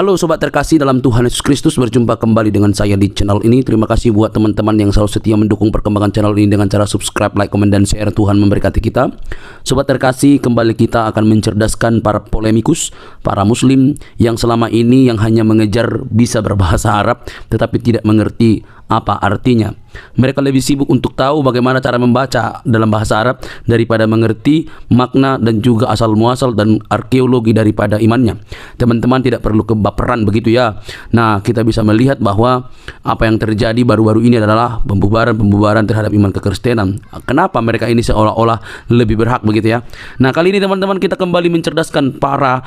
Halo sobat terkasih dalam Tuhan Yesus Kristus, berjumpa kembali dengan saya di channel ini. Terima kasih buat teman-teman yang selalu setia mendukung perkembangan channel ini dengan cara subscribe, like, komen, dan share. Tuhan memberkati kita. Sobat terkasih, kembali kita akan mencerdaskan para polemikus, para muslim yang selama ini yang hanya mengejar bisa berbahasa Arab tetapi tidak mengerti apa artinya. Mereka lebih sibuk untuk tahu bagaimana cara membaca dalam bahasa Arab daripada mengerti makna dan juga asal muasal dan arkeologi daripada imannya. Teman-teman tidak perlu kebaperan begitu ya. Nah, kita bisa melihat bahwa apa yang terjadi baru-baru ini adalah pembubaran terhadap iman kekristenan. Kenapa mereka ini seolah-olah lebih berhak begitu ya. Nah, kali ini teman-teman kita kembali mencerdaskan para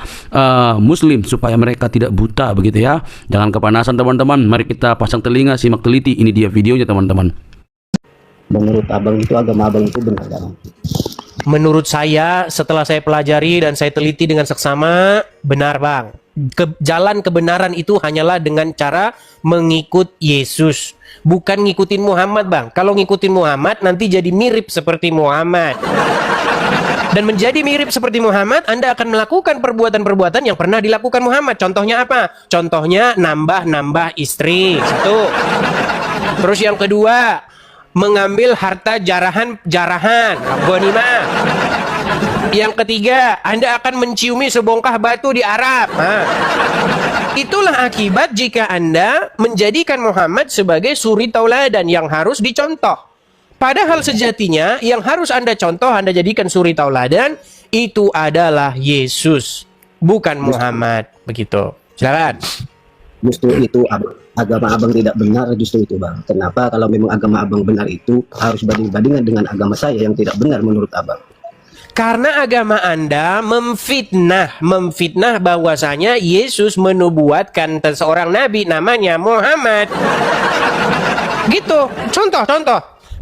muslim supaya mereka tidak buta begitu ya. Jangan kepanasan teman-teman. Mari kita pasang telinga, simak teliti. Ini dia videonya teman-teman. Menurut abang itu agama abang itu benar gak? Menurut saya, setelah saya pelajari dan saya teliti dengan seksama, benar bang. Jalan kebenaran itu hanyalah dengan cara mengikut Yesus, bukan ngikutin Muhammad bang. Kalau ngikutin Muhammad nanti jadi mirip seperti Muhammad. Dan menjadi mirip seperti Muhammad, Anda akan melakukan perbuatan-perbuatan yang pernah dilakukan Muhammad. Contohnya apa? Contohnya nambah-nambah istri. Satu. Terus yang kedua, mengambil harta jarahan, ghanimah. Yang ketiga, Anda akan menciumi sebongkah batu di Arab. Itulah akibat jika Anda menjadikan Muhammad sebagai suri tauladan yang harus dicontoh. Padahal sejatinya yang harus Anda contoh, Anda jadikan suri tauladan, itu adalah Yesus, bukan Muhammad. Begitu. Silakan. Justru itu agama abang tidak benar, justru itu bang. Kenapa kalau memang agama abang benar itu harus banding-bandingan dengan agama saya yang tidak benar menurut abang? Karena agama Anda memfitnah bahwasanya Yesus menubuatkan seorang nabi namanya Muhammad. Gitu. Contoh.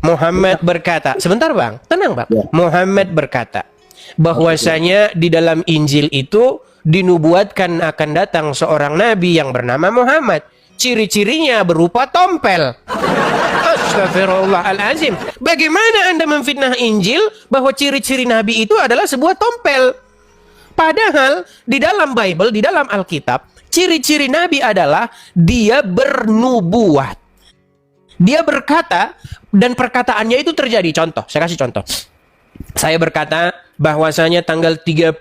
Muhammad berkata, sebentar bang, tenang bang. Ya. Muhammad berkata bahwasanya di dalam Injil itu dinubuatkan akan datang seorang nabi yang bernama Muhammad. Ciri-cirinya berupa tompel. Astagfirullahaladzim. Bagaimana Anda memfitnah Injil bahwa ciri-ciri nabi itu adalah sebuah tompel? Padahal di dalam Bible, di dalam Alkitab, ciri-ciri nabi adalah dia bernubuat. Dia berkata dan perkataannya itu terjadi. Contoh, saya kasih contoh. Saya berkata bahwasanya tanggal 30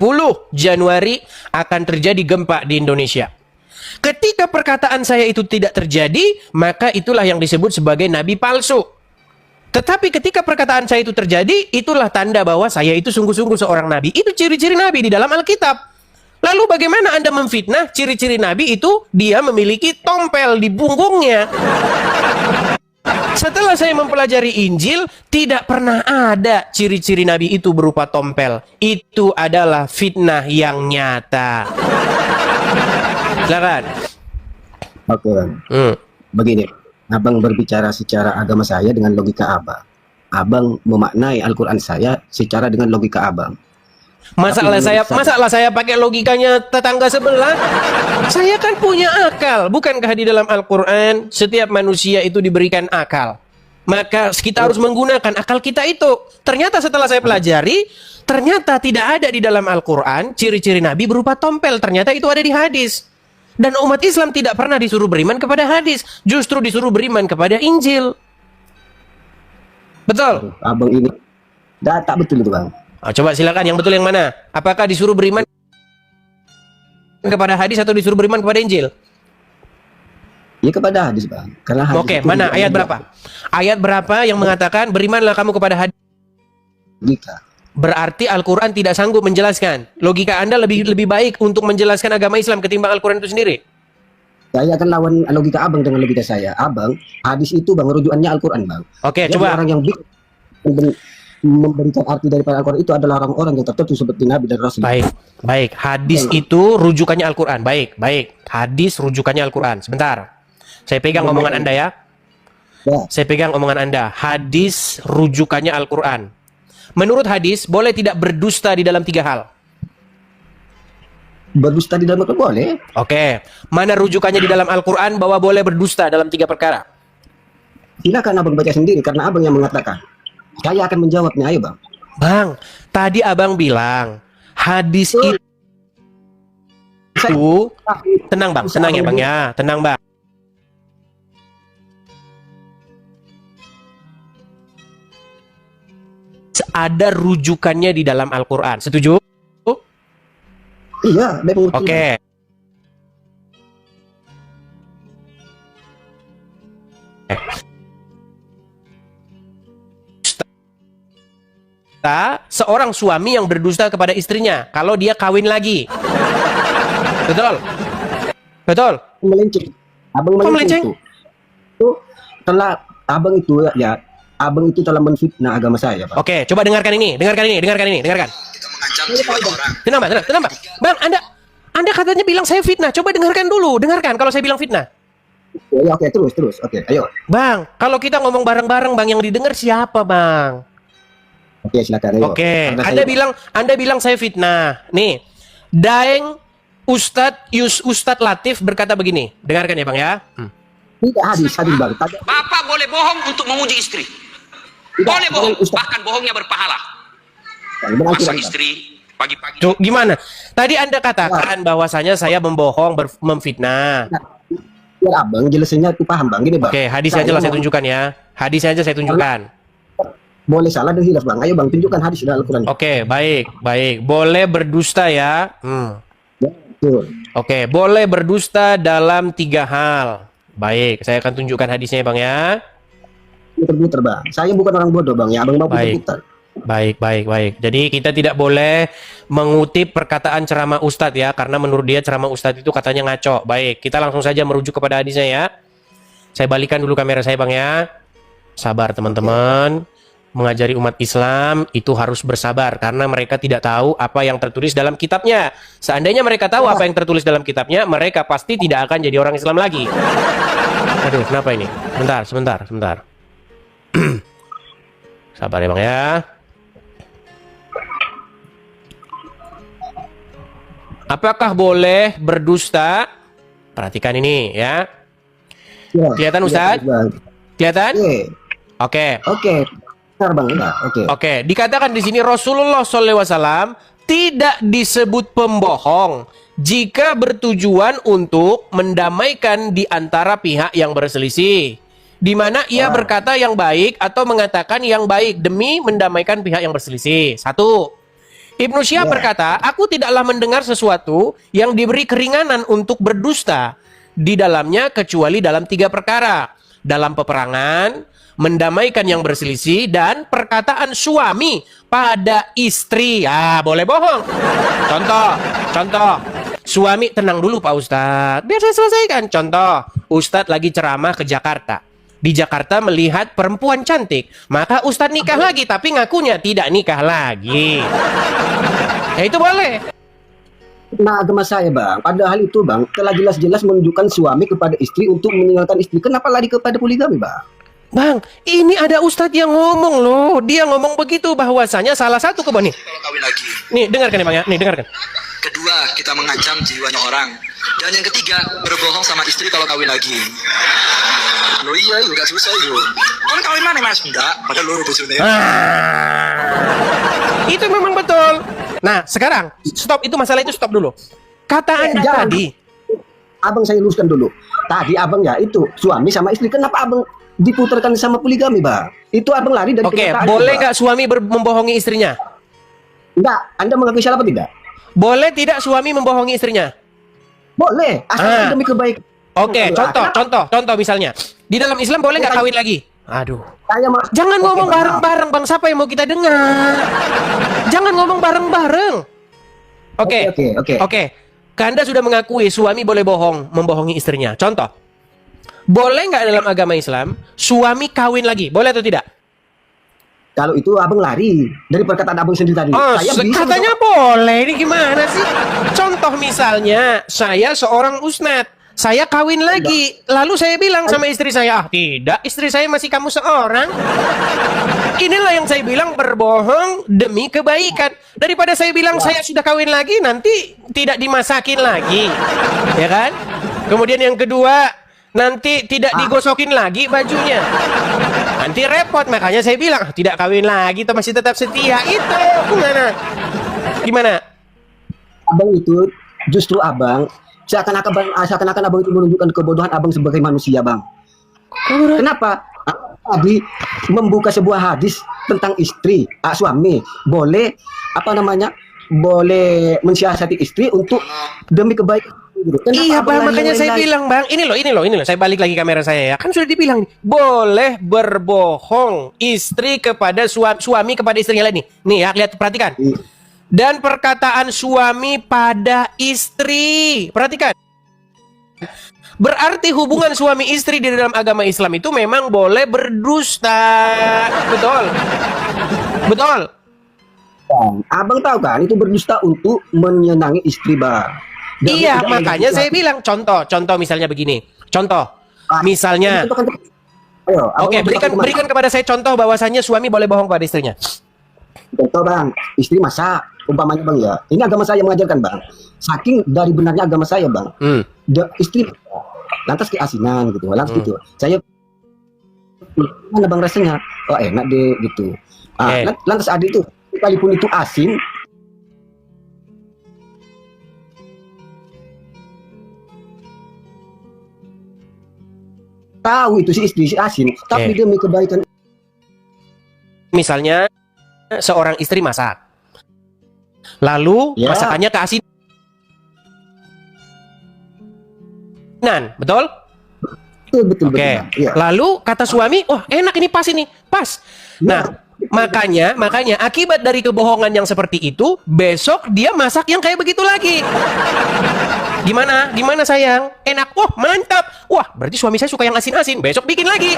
Januari akan terjadi gempa di Indonesia. Ketika perkataan saya itu tidak terjadi, maka itulah yang disebut sebagai nabi palsu. Tetapi ketika perkataan saya itu terjadi, itulah tanda bahwa saya itu sungguh-sungguh seorang nabi. Itu ciri-ciri nabi di dalam Alkitab. Lalu bagaimana Anda memfitnah ciri-ciri nabi itu dia memiliki tompel di punggungnya? Setelah saya mempelajari Injil, tidak pernah ada ciri-ciri nabi itu berupa tompel. Itu adalah fitnah yang nyata. Silakan. Oke bang. Begini, abang berbicara secara agama saya dengan logika abang. Abang memaknai Al-Quran saya secara dengan logika abang. Masalah saya pakai logikanya tetangga sebelah. Saya kan punya akal. Bukankah di dalam Al-Quran setiap manusia itu diberikan akal? Maka kita harus menggunakan akal kita itu. Ternyata setelah saya pelajari, ternyata tidak ada di dalam Al-Quran ciri-ciri nabi berupa tompel. Ternyata itu ada di hadis. Dan umat Islam tidak pernah disuruh beriman kepada hadis, justru disuruh beriman kepada Injil. Betul? Abang ini tak betul itu bang. Coba silakan, yang betul yang mana? Apakah disuruh beriman kepada hadis atau disuruh beriman kepada Injil? Ya kepada hadis bang. Karena hadis. Oke, mana ayat berapa? Ayat berapa yang mengatakan berimanlah kamu kepada hadis? Logika. Berarti Al-Quran tidak sanggup menjelaskan. Logika Anda lebih baik untuk menjelaskan agama Islam ketimbang Al-Quran itu sendiri. Saya akan lawan logika abang dengan logika saya. Abang, hadis itu bang rujukannya Al-Quran bang. Oke, coba. Orang yang memberikan arti daripada Al-Quran itu adalah orang-orang yang tertentu seperti Nabi dan Rasul. Baik. Hadis itu rujukannya Al-Quran. Baik. Hadis rujukannya Al-Quran. Sebentar. Saya pegang omongan Anda ya. Saya pegang omongan Anda. Hadis rujukannya Al-Quran. Menurut hadis, boleh tidak berdusta di dalam 3 hal? Berdusta di dalam Al-Quran boleh. Oke. Mana rujukannya di dalam Al-Quran bahwa boleh berdusta dalam 3 perkara? Silakan abang baca sendiri karena abang yang mengatakan. Saya akan menjawabnya, ayo bang. Bang, tadi abang bilang hadis itu itu, tenang bang, tenang ya bang ya, tenang bang. Ada rujukannya di dalam Al-Quran, setuju? Iya, Oke. Seorang suami yang berdusta kepada istrinya kalau dia kawin lagi. Betul? Betul? Melenceng. Abang melenceng. Itu telah abang itu ya, abang itu telah menfitnah agama saya, Pak. Oke, coba dengarkan ini, dengarkan. Kita mengancam jiwa orang. Tenang, Bang. Bang, Anda katanya bilang saya fitnah. Coba dengarkan dulu, kalau saya bilang fitnah. Ya, oke, terus. Oke, ayo. Bang, kalau kita ngomong bareng-bareng, Bang, yang didengar siapa, Bang? Oke, silakan, ayo. Oke, Anda bilang saya fitnah. Nih, Daeng Ustadz Latif berkata begini. Dengarkan ya, Bang ya. Tidak hadis Bang. Bapak boleh bohong untuk memuji istri. Boleh bohong, bahkan bohongnya berpahala. Masa istri pagi-pagi. Tuh, gimana? Tadi Anda katakan bahwasanya saya membohong, memfitnah. Biar abang jelasinnya itu paham, Bang. Gini, Bang. Oke, hadisnya aja lah saya tunjukkan ya. Hadisnya aja saya tunjukkan. Boleh salah dan hilaf, Bang. Ayo, Bang, tunjukkan hadis dalam Al-Quran. Oke, baik. Boleh berdusta ya. Betul. Oke, boleh berdusta dalam 3 hal. Baik, saya akan tunjukkan hadisnya Bang ya. Putar-putar, Bang. Saya bukan orang bodoh, Bang. Ya, Abang mau Baik. putar-putar. Baik. Jadi kita tidak boleh mengutip perkataan ceramah Ustadz ya, karena menurut dia ceramah Ustadz itu katanya ngaco. Baik, kita langsung saja merujuk kepada hadisnya ya. Saya balikan dulu kamera saya Bang ya. Sabar teman-teman. Mengajari umat Islam itu harus bersabar karena mereka tidak tahu apa yang tertulis dalam kitabnya. Seandainya mereka tahu apa yang tertulis dalam kitabnya, mereka pasti tidak akan jadi orang Islam lagi. Aduh, kenapa ini? Sebentar. Sabar ya Bang ya. Apakah boleh berdusta? Perhatikan ini ya. Kelihatan Ustadz? Kelihatan? Oke. Bang, ya. Oke, dikatakan di sini Rasulullah SAW tidak disebut pembohong jika bertujuan untuk mendamaikan di antara pihak yang berselisih, di mana ia berkata yang baik atau mengatakan yang baik demi mendamaikan pihak yang berselisih. 1. Ibnu Syihab berkata, aku tidaklah mendengar sesuatu yang diberi keringanan untuk berdusta di dalamnya kecuali dalam 3 perkara. Dalam peperangan, mendamaikan yang berselisih, dan perkataan suami pada istri. Boleh bohong. Contoh. Suami, tenang dulu Pak Ustadz, biar saya selesaikan. Contoh, Ustadz lagi ceramah ke Jakarta. Di Jakarta melihat perempuan cantik, maka Ustadz nikah lagi, tapi ngakunya tidak nikah lagi. Ya itu boleh. Nah, agama saya, Bang. Padahal itu, Bang, telah jelas-jelas menunjukkan suami kepada istri untuk meninggalkan istri. Kenapa lari kepada poligami, Bang? Bang, ini ada Ustadz yang ngomong loh. Dia ngomong begitu bahwasanya salah satu nih. Kalau kawin lagi. Nih, dengarkan ya Bang ya. Nih, dengarkan. Kedua, kita mengancam jiwanya orang. Dan yang ketiga, berbohong sama istri kalau kawin lagi. Loh iya, gak susah itu. Kan kawin mana Mas? Enggak, padahal lu bojone. Itu memang betul. Nah, sekarang stop itu masalah itu stop dulu. Kata Anda tadi. Abang saya luruskan dulu. Tadi abang ya itu suami sama istri. Kenapa abang diputarkan sama poligami, Bang? Itu abang lari dari kenyataan. Boleh nggak suami membohongi istrinya? Enggak. Anda mengakui salah apa tidak? Boleh tidak suami membohongi istrinya? Boleh. Asal demi kebaikan. Oke, contoh misalnya. Di dalam Islam boleh nggak kawin lagi? Aduh. Jangan ngomong bareng-bareng, Bang. Siapa yang mau kita dengar? Jangan ngomong bareng-bareng. Oke. Anda sudah mengakui suami boleh membohongi istrinya. Contoh. Boleh nggak dalam agama Islam suami kawin lagi? Boleh atau tidak? Kalau itu abang lari dari perkataan abang sendiri tadi. Katanya boleh. Ini gimana sih? Contoh misalnya, saya seorang ustadz. Saya kawin lagi. Lalu saya bilang sama istri saya, tidak, istri saya masih kamu seorang. Inilah yang saya bilang berbohong demi kebaikan. Daripada saya bilang saya sudah kawin lagi, nanti tidak dimasakin lagi. Ya kan? Kemudian yang kedua, nanti tidak digosokin lagi bajunya. Nanti repot. Makanya saya bilang, tidak kawin lagi, masih tetap setia. Itu gimana? Abang itu Justru abang seakan-akan abang itu menunjukkan kebodohan abang sebagai manusia, bang. Kenapa? Tadi membuka sebuah hadis tentang istri, suami boleh boleh mensiasati istri untuk demi kebaikan. Kenapa Iya bang, makanya saya bilang bang, ini loh, saya balik lagi kamera saya ya, kan sudah dibilang boleh berbohong istri kepada suami kepada istrinya lain nih ya, lihat perhatikan. Dan perkataan suami pada istri, perhatikan. Berarti hubungan suami istri di dalam agama Islam itu memang boleh berdusta, betul, betul. Abang tahu kan itu berdusta untuk menyenangi istri, bang. Iya, makanya saya bilang contoh misalnya begini. Contoh, misalnya oke, berikan kepada saya contoh bahwasannya suami boleh bohong pada istrinya. Contoh, bang, istri masak umpamanya, bang, ya. Ini agama saya mengajarkan, bang. Saking dari benarnya agama saya, bang. Istri lantas keasinan gitu. Lantas gitu. Saya mana bang rasanya? Oh, enak deh gitu. Lantas ada itu sekalipun itu asin, tahu itu si istri si asin, tapi demi kebaikan. Misalnya seorang istri masak, lalu masakannya keasinan, betul? Betul. Oke. Ya. Lalu kata suami, wah enak ini, pas ini, pas. Nah, makanya akibat dari kebohongan yang seperti itu, besok dia masak yang kayak begitu lagi. Gimana sayang? Enak, wah mantap. Wah, berarti suami saya suka yang asin-asin. Besok bikin lagi.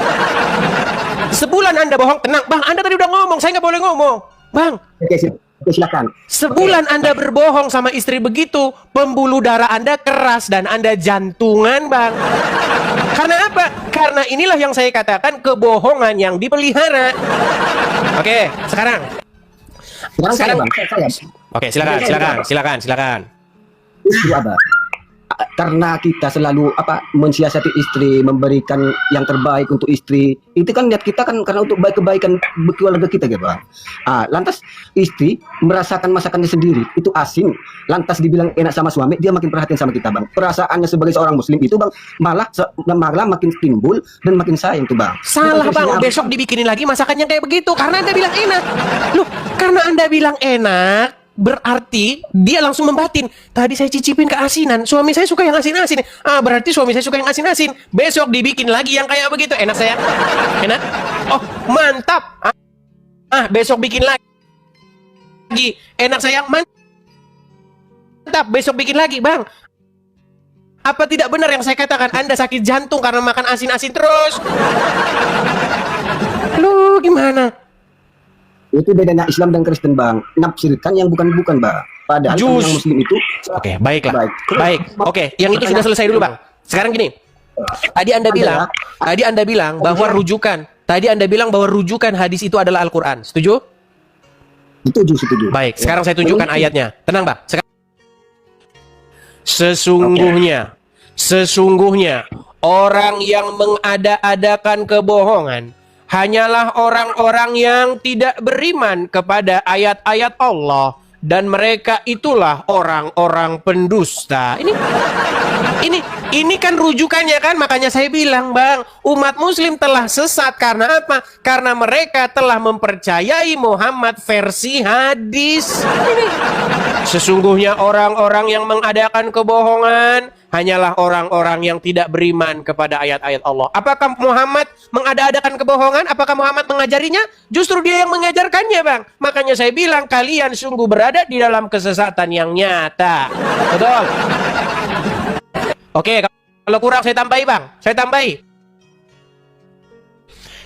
Sebulan Anda bohong, tenang. Bang, Anda tadi udah ngomong, saya nggak boleh ngomong. Bang, Oke, silakan. sebulan Anda berbohong sama istri begitu, pembuluh darah Anda keras dan Anda jantungan, Bang. Karena apa? Karena inilah yang saya katakan kebohongan yang dipelihara. Oke, sekarang Saya, bang. Saya. Oke, silakan. Istri abang. Karena kita selalu mensiasati istri, memberikan yang terbaik untuk istri. Itu kan niat kita kan karena untuk kebaikan keluarga kita, gitu, bang. Lantas istri merasakan masakannya sendiri itu asin, lantas dibilang enak sama suami, dia makin perhatian sama kita, bang. Perasaannya sebagai seorang muslim itu, bang, malah makin timbul dan makin sayang tuh, bang. Salah, bang. Besok dibikinin lagi masakannya kayak begitu karena Anda bilang enak. Loh, karena Anda bilang enak, berarti dia langsung membatin. Tadi saya cicipin keasinan, suami saya suka yang asin-asin. Berarti suami saya suka yang asin-asin. Besok dibikin lagi yang kayak begitu. Enak saya? Enak? Oh, mantap. Besok bikin lagi. Enak saya? Mantap. Besok bikin lagi, bang. Apa tidak benar yang saya katakan? Anda sakit jantung karena makan asin-asin terus. Lu gimana? Itu bedanya Islam dan Kristen, bang. Nafsirkan yang bukan-bukan, bang. Padahal yang Muslim itu. Oke, baiklah. Baik. Oke, yang itu sudah selesai dulu, bang. Sekarang gini. Tadi Anda bilang bahwa rujukan. Tadi Anda bilang bahwa rujukan hadis itu adalah Al-Quran. Setuju? Setuju. Baik. Sekarang saya tunjukkan ayatnya. Tenang, bang. Sesungguhnya orang yang mengada-adakan kebohongan hanyalah orang-orang yang tidak beriman kepada ayat-ayat Allah, dan mereka itulah orang-orang pendusta. Ini kan rujukannya kan, makanya saya bilang, bang, umat muslim telah sesat karena apa? Karena mereka telah mempercayai Muhammad versi hadis. Sesungguhnya orang-orang yang mengadakan kebohongan hanyalah orang-orang yang tidak beriman kepada ayat-ayat Allah. Apakah Muhammad mengada-adakan kebohongan? Apakah Muhammad mengajarinya? Justru dia yang mengajarkannya, bang. Makanya saya bilang kalian sungguh berada di dalam kesesatan yang nyata. Betul? Oke, kalau kurang saya tambahi, bang. Saya tambahi.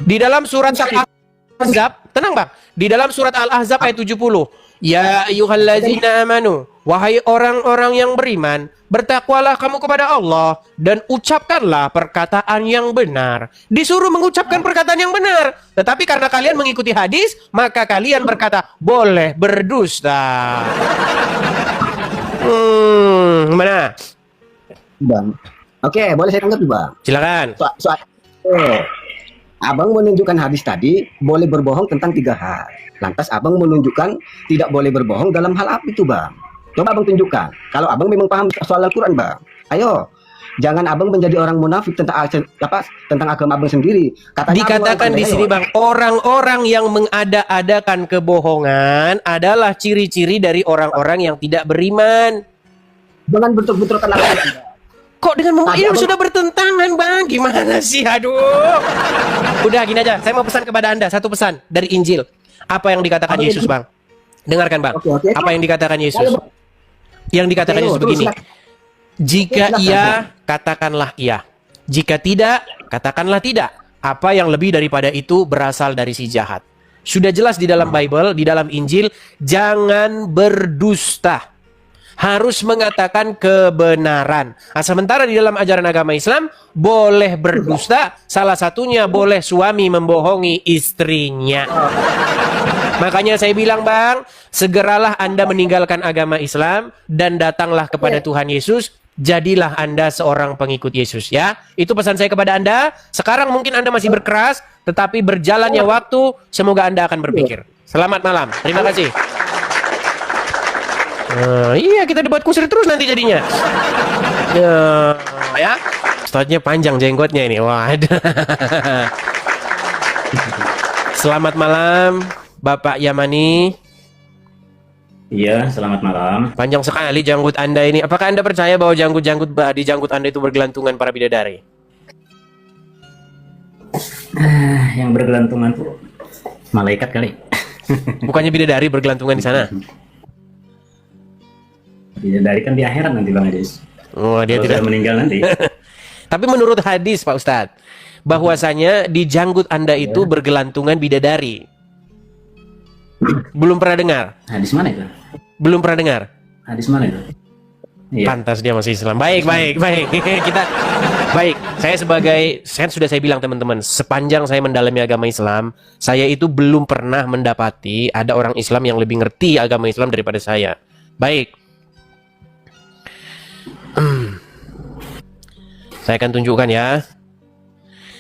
Di dalam surat Al-Ahzab, tenang, bang. Di dalam surat Al-Ahzab ayat 70. Ya ayyuhallazina amanu, wahai orang-orang yang beriman, bertakwalah kamu kepada Allah dan ucapkanlah perkataan yang benar. Disuruh mengucapkan perkataan yang benar. Tetapi karena kalian mengikuti hadis, maka kalian berkata boleh berdusta. Gimana? Bang. Oke, boleh saya tanggapi, bang? Silakan. Abang menunjukkan hadis tadi boleh berbohong tentang 3 hal. Lantas abang menunjukkan tidak boleh berbohong dalam hal apa itu, bang? Coba abang tunjukkan. Kalau abang memang paham soal Al-Quran, bang. Ayo. Jangan abang menjadi orang munafik tentang tentang agama abang sendiri. Katanya dikatakan di sini, bang, orang-orang yang mengada-adakan kebohongan adalah ciri-ciri dari orang-orang yang tidak beriman. Jangan bentur-benturkan Al-Quran. Kok dengan ini sudah bertentangan, bang? Gimana sih? Aduh. Udah gini aja. Saya mau pesan kepada Anda satu pesan dari Injil. Apa yang dikatakan Yesus, bang? Dengarkan, bang. Oke. Apa yang dikatakan Yesus? Yang dikatakan Yesus begini. Jika iya, katakanlah iya. Jika tidak, katakanlah tidak. Apa yang lebih daripada itu berasal dari si jahat. Sudah jelas di dalam Bible, di dalam Injil, jangan berdusta. Harus mengatakan kebenaran. Nah, sementara di dalam ajaran agama Islam, boleh berdusta. Salah satunya boleh suami membohongi istrinya. Makanya saya bilang, bang, segeralah Anda meninggalkan agama Islam dan datanglah kepada Tuhan Yesus. Jadilah Anda seorang pengikut Yesus, ya. Itu pesan saya kepada Anda. Sekarang mungkin Anda masih berkeras, tetapi berjalannya waktu, semoga Anda akan berpikir. Selamat malam. Terima kasih. Iya, kita debat kusir terus nanti jadinya. Ya. Stotnya panjang jenggotnya ini. Wah. Selamat malam, Bapak Yamani. Iya, selamat malam. Panjang sekali janggut Anda ini. Apakah Anda percaya bahwa di janggut Anda itu bergelantungan para bidadari? Yang bergelantungan tuh malaikat kali. Bukannya bidadari bergelantungan di sana? Bidadari kan di akhirat nanti, Bang Adis. Oh, dia tidak tidak meninggal nanti. Tapi menurut hadis, Pak Ustadz, bahwasanya di janggut Anda itu bergelantungan bidadari. Belum pernah dengar? Hadis mana itu? Belum pernah dengar? Hadis mana itu? Iya. Pantas dia masih Islam. Baik. Kita sudah saya bilang teman-teman, sepanjang saya mendalami agama Islam, saya itu belum pernah mendapati ada orang Islam yang lebih ngerti agama Islam daripada saya. Baik. Saya akan tunjukkan ya.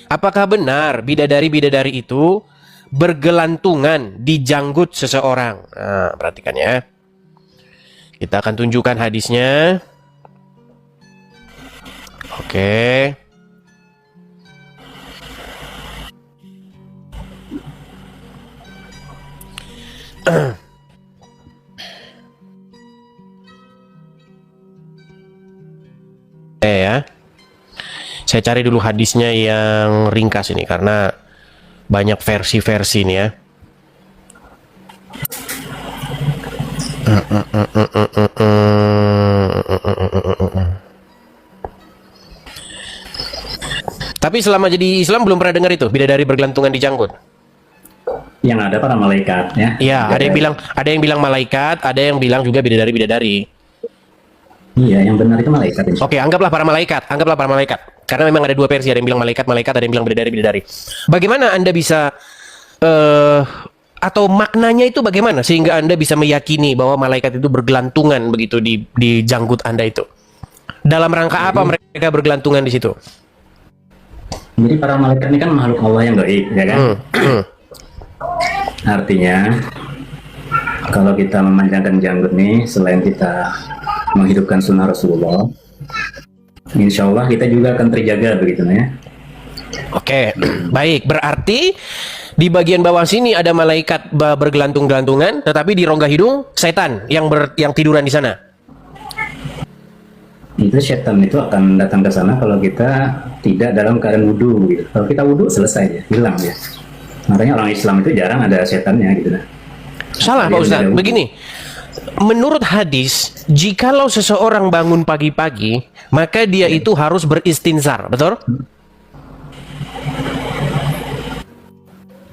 Apakah benar bidadari-bidadari itu bergelantungan di janggut seseorang? Nah, perhatikan ya. Kita akan tunjukkan hadisnya. Oke. Ya. Saya cari dulu hadisnya yang ringkas ini karena banyak versi-versi ini ya. Tapi selama jadi Islam belum pernah dengar itu bidadari bergelantungan di janggut. Yang ada para malaikat ya. Iya, ada yang bilang malaikat, ada yang bilang juga bidadari-bidadari. Iya, yang benar itu malaikat. Oke, anggaplah para malaikat. Karena memang ada dua versi, ada yang bilang malaikat, ada yang bilang bidadari. Bagaimana Anda bisa atau maknanya itu bagaimana sehingga Anda bisa meyakini bahwa malaikat itu bergelantungan begitu di janggut Anda itu? Dalam rangka apa mereka bergelantungan di situ? Jadi para malaikat ini kan makhluk Allah yang gaib, ya kan? Artinya kalau kita memanjangkan janggut nih, selain kita menghidupkan sunnah Rasulullah, insya Allah kita juga akan terjaga begitu ya. Oke, baik. Berarti di bagian bawah sini ada malaikat bergelantung-gelantungan, tetapi di rongga hidung setan yang tiduran di sana. Itu setan itu akan datang ke sana kalau kita tidak dalam keadaan wudhu gitu. Kalau kita wudhu selesai ya, hilang ya. Makanya orang Islam itu jarang ada setannya gitu. Salah Pak Ustadz. Begini, menurut hadis, jikalau seseorang bangun pagi-pagi, maka dia itu harus beristinsar, betul?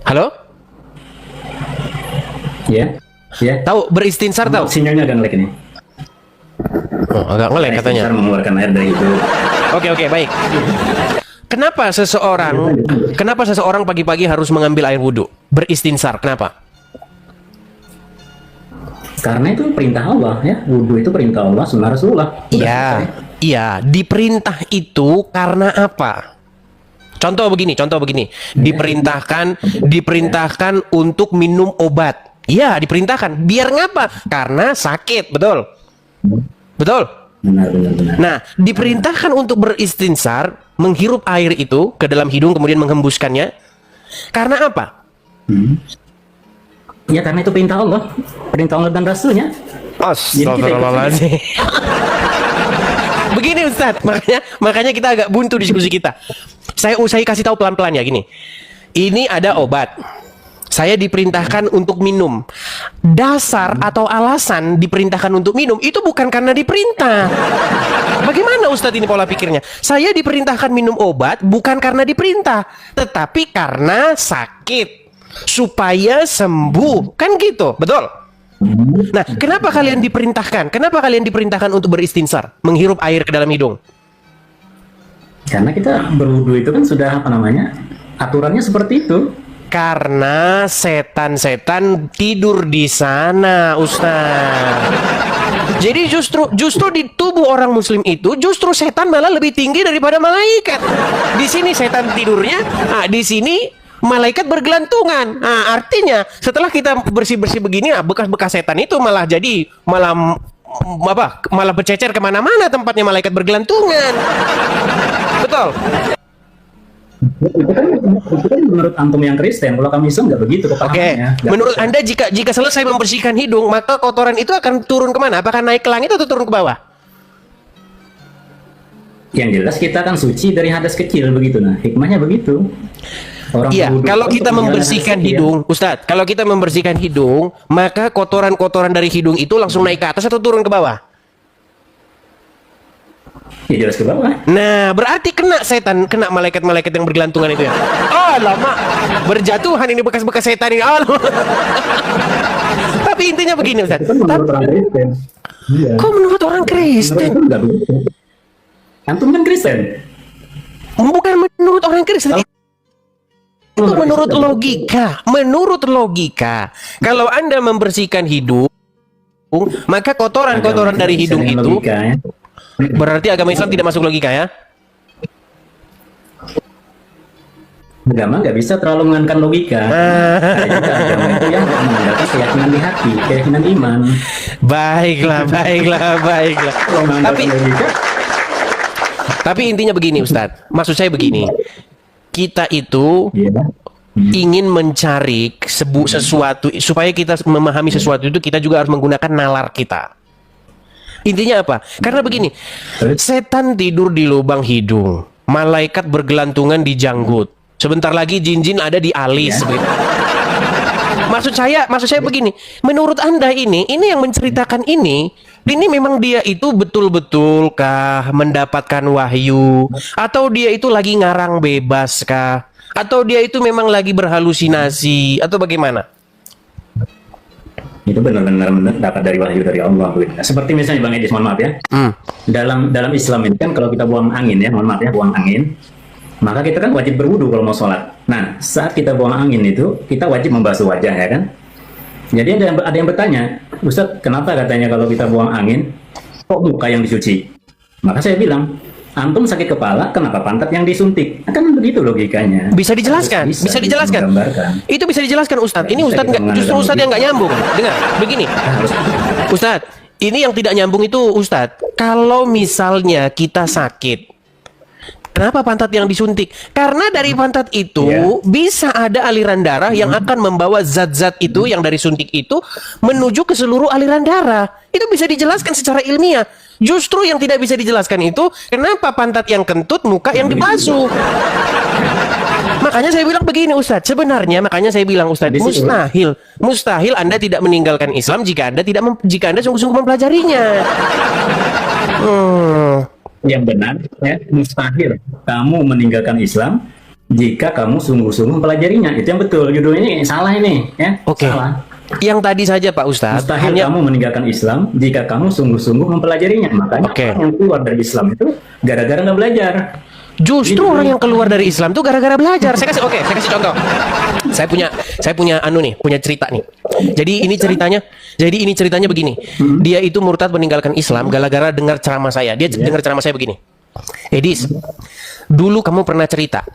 Halo? Ya, ya. Tahu beristinsar tahu? Sinyalnya agak ngelag ini. Oh, agak ngelag katanya. Istinsar mengeluarkan air dari itu. Oke, baik. Kenapa seseorang pagi-pagi harus mengambil air wudhu? Beristinsar, kenapa? Karena itu perintah Allah ya. Wudhu itu perintah Allah, sunnah Rasulullah. Iya, diperintah itu karena apa? Contoh begini. Diperintahkan untuk minum obat. Iya, diperintahkan. Biar ngapa? Karena sakit, betul. Betul? Benar. Nah, diperintahkan untuk beristinsar, menghirup air itu ke dalam hidung kemudian menghembuskannya. Karena apa? Ya karena itu perintah Allah dan Rasulnya. Astagfirullahaladzim. Begini Ustadz, makanya kita agak buntu diskusi kita. Saya kasih tahu pelan-pelan ya gini. Ini ada obat. Saya diperintahkan untuk minum. Dasar atau alasan diperintahkan untuk minum itu bukan karena diperintah. Bagaimana Ustadz ini pola pikirnya? Saya diperintahkan minum obat bukan karena diperintah, tetapi karena sakit. Supaya sembuh. Kan gitu, betul? Nah, kenapa kalian diperintahkan? Kenapa kalian diperintahkan untuk beristinsar? Menghirup air ke dalam hidung? Karena kita berwudu itu kan sudah aturannya seperti itu. Karena setan-setan tidur di sana, Ustaz. Jadi justru di tubuh orang muslim itu justru setan malah lebih tinggi daripada malaikat. Di sini setan tidurnya, di sini malaikat bergelantungan. Nah, artinya setelah kita bersih-bersih begini, bekas-bekas setan itu malah bercecer kemana-mana tempatnya malaikat bergelantungan. Betul. Itu kan menurut antum yang Kristen, kalau kami Islam nggak begitu kepahamannya. Oke. Menurut Anda jika selesai membersihkan hidung, maka kotoran itu akan turun kemana? Apakah naik ke langit atau turun ke bawah? Yang jelas kita kan suci dari hadas kecil begitu. Nah, hikmahnya begitu. Iya, kalau kita membersihkan hidung, Ustadz, kalau kita membersihkan hidung, maka kotoran-kotoran dari hidung itu langsung naik ke atas atau turun ke bawah? Ya jelas ke bawah. Nah, berarti kena setan, kena malaikat-malaikat yang bergelantungan itu ya. Oh, lama berjatuhan ini bekas-bekas setan ini. Oh, tapi intinya begini, Ustaz. Itu kan menurut orang Kristen. Iya. Kok menurut orang Kristen? Menurut enggak begitu. Antum kan Kristen. Bukan menurut orang Kristen. Itu menurut logika. Menurut logika, kalau Anda membersihkan hidung, maka kotoran-kotoran dari hidung itu logika, ya. Berarti agama Islam tidak masuk logika ya? Agama nggak bisa terlalu menggunakan logika. Ada juga agama itu yang mengandalkan keyakinan di hati, keyakinan iman. Baiklah. Tapi intinya begini Ustadz. Maksud saya begini. Kita itu ingin mencari sesuatu, supaya kita memahami sesuatu itu kita juga harus menggunakan nalar kita. Intinya apa? Karena begini, setan tidur di lubang hidung, malaikat bergelantungan di janggut, sebentar lagi jin-jin ada di alis. Maksud saya begini, menurut Anda ini yang menceritakan ini memang dia itu betul-betulkah mendapatkan wahyu, atau dia itu lagi ngarang bebas kah, atau dia itu memang lagi berhalusinasi, atau bagaimana? Itu benar-benar dapat dari wahyu dari Allah. Seperti misalnya Bang Edis, mohon maaf ya. Dalam Islam ini kan kalau kita buang angin ya, mohon maaf ya, buang angin, maka kita kan wajib berwudu kalau mau sholat. Nah, saat kita buang angin itu, kita wajib membasuh wajah ya kan. Jadi ada yang bertanya, Ustaz, kenapa katanya kalau kita buang angin, kok muka yang disuci? Maka saya bilang, antum sakit kepala, kenapa pantat yang disuntik? Kan begitu logikanya. Bisa dijelaskan, bisa dijelaskan. Itu bisa dijelaskan Ustadz. Ini Ustadz justru Ustadz yang nggak nyambung. Dengar, begini, Ustadz. Ini yang tidak nyambung itu Ustadz. Kalau misalnya kita sakit, kenapa pantat yang disuntik? Karena dari pantat itu bisa ada aliran darah yang akan membawa zat-zat itu yang dari suntik itu menuju ke seluruh aliran darah. Itu bisa dijelaskan secara ilmiah. Justru yang tidak bisa dijelaskan itu kenapa pantat yang kentut, muka yang dibasuh. Makanya saya bilang begini Ustadz, sebenarnya makanya saya bilang Ustadz, mustahil Anda tidak meninggalkan Islam jika Anda sungguh-sungguh mempelajarinya. Yang benar ya, mustahil kamu meninggalkan Islam jika kamu sungguh-sungguh mempelajarinya. Itu yang betul. Judulnya ini salah ini ya. Oke. Salah. Yang tadi saja Pak Ustadz, mustahil kamu meninggalkan Islam jika kamu sungguh-sungguh mempelajarinya. Makanya orang yang keluar dari Islam itu gara-gara nggak belajar. Justru orang yang keluar dari Islam itu gara-gara belajar. Saya kasih contoh. Saya punya cerita nih. Jadi ini ceritanya begini. Dia itu murtad meninggalkan Islam gara-gara dengar ceramah saya. Dia dengar ceramah saya begini. Edis, dulu kamu pernah cerita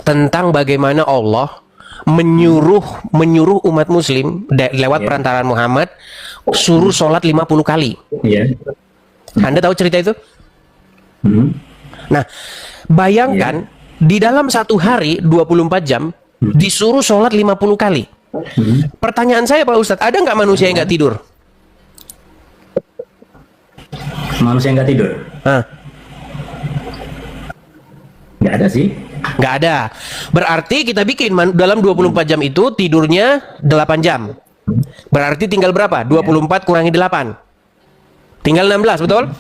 tentang bagaimana Allah menyuruh umat muslim lewat perantaraan Muhammad suruh sholat 50 kali. Iya. Anda tahu cerita itu? Nah, bayangkan di dalam satu hari 24 jam disuruh sholat 50 kali. Pertanyaan saya Pak Ustadz, ada nggak manusia yang nggak tidur? Manusia yang nggak tidur? Nggak ada sih. Nggak ada. Berarti kita bikin dalam 24 jam itu tidurnya 8 jam. Berarti tinggal berapa? 24 kurangi 8. Tinggal 16, betul?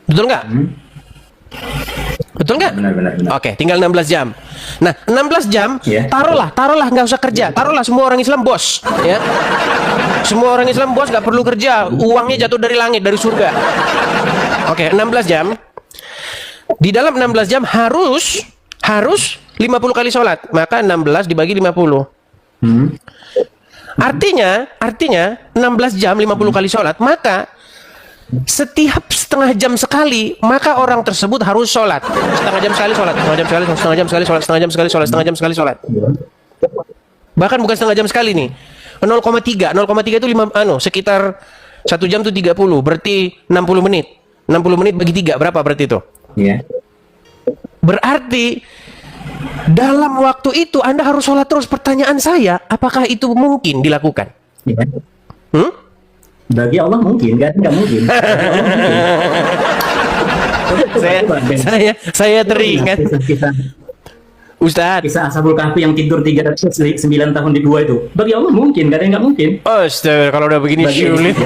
Betul nggak? Betul nggak? Benar. Oke, tinggal 16 jam. Nah, 16 jam, taruhlah nggak usah kerja. Taruhlah semua orang Islam bos, ya. Semua orang Islam bos nggak perlu kerja, uangnya jatuh dari langit, dari surga. Oke, 16 jam. Di dalam 16 jam harus 50 kali sholat. Maka 16 dibagi 50. Artinya 16 jam 50 kali sholat, maka setiap setengah jam sekali, maka orang tersebut harus sholat. Setengah jam sekali sholat, setengah jam sekali sholat, setengah jam sekali sholat, setengah jam sekali sholat, setengah jam sekali sholat. Bahkan bukan setengah jam sekali nih. 0,3 itu sekitar 1 jam itu 30, berarti 60 menit. 60 menit bagi 3 berapa berarti itu? Iya. Berarti dalam waktu itu Anda harus sholat terus. Pertanyaan saya, apakah itu mungkin dilakukan? Iya. Bagi Allah mungkin, nggak mungkin. saya teringat Ustadz, kisah Ashabul Kahfi yang tidur 309 tahun di gua itu. Bagi Allah mungkin, nggak ada yang nggak mungkin. Astaga, kalau udah begini sulit.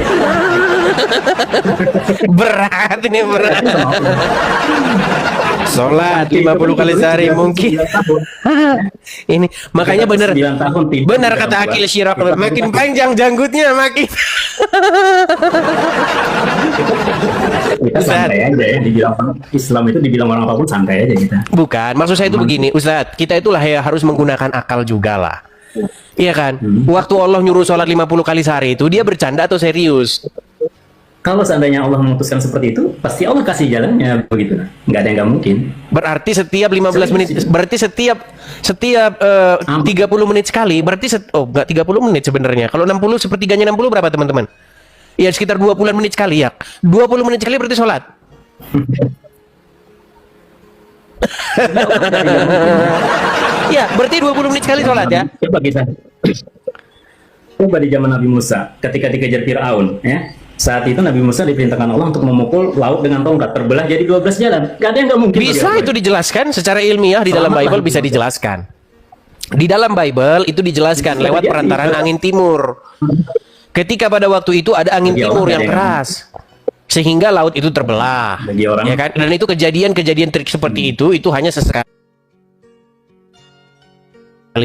berat. Sholat 50 kali sehari mungkin. Ini makanya benar kata Akil Syirah, makin panjang janggutnya makin. Kita santai aja ya, dibilang Islam itu dibilang orang apapun santai aja kita. Bukan, maksud saya itu begini, Ustadz, kita itulah ya harus menggunakan akal juga lah. Iya kan? Waktu Allah nyuruh sholat 50 kali sehari itu, dia bercanda atau serius? Kalau seandainya Allah memutuskan seperti itu, pasti Allah kasih jalannya begitu. Nggak ada yang nggak mungkin. Berarti setiap 15 menit, berarti setiap 30 menit sekali, berarti nggak 30 menit sebenarnya. Kalau 60 sepertiganya 60 berapa teman-teman? Ya sekitar 20 menit sekali ya. 20 menit sekali berarti sholat. Ya, berarti 20 menit sekali sholat ya. Coba di zaman Nabi Musa, ketika dikejar Fir'aun, ya. Saat itu Nabi Musa diperintahkan Allah untuk memukul laut dengan tongkat, terbelah jadi 12 jalan. Gak ada yang nggak mungkin. Bisa itu dijelaskan secara ilmiah di dalam Bible, bisa dijelaskan. Di dalam Bible itu dijelaskan lewat perantaraan angin timur. Ketika pada waktu itu ada angin timur yang keras, sehingga laut itu terbelah. Ya kan? Dan itu kejadian trik seperti itu hanya sesekali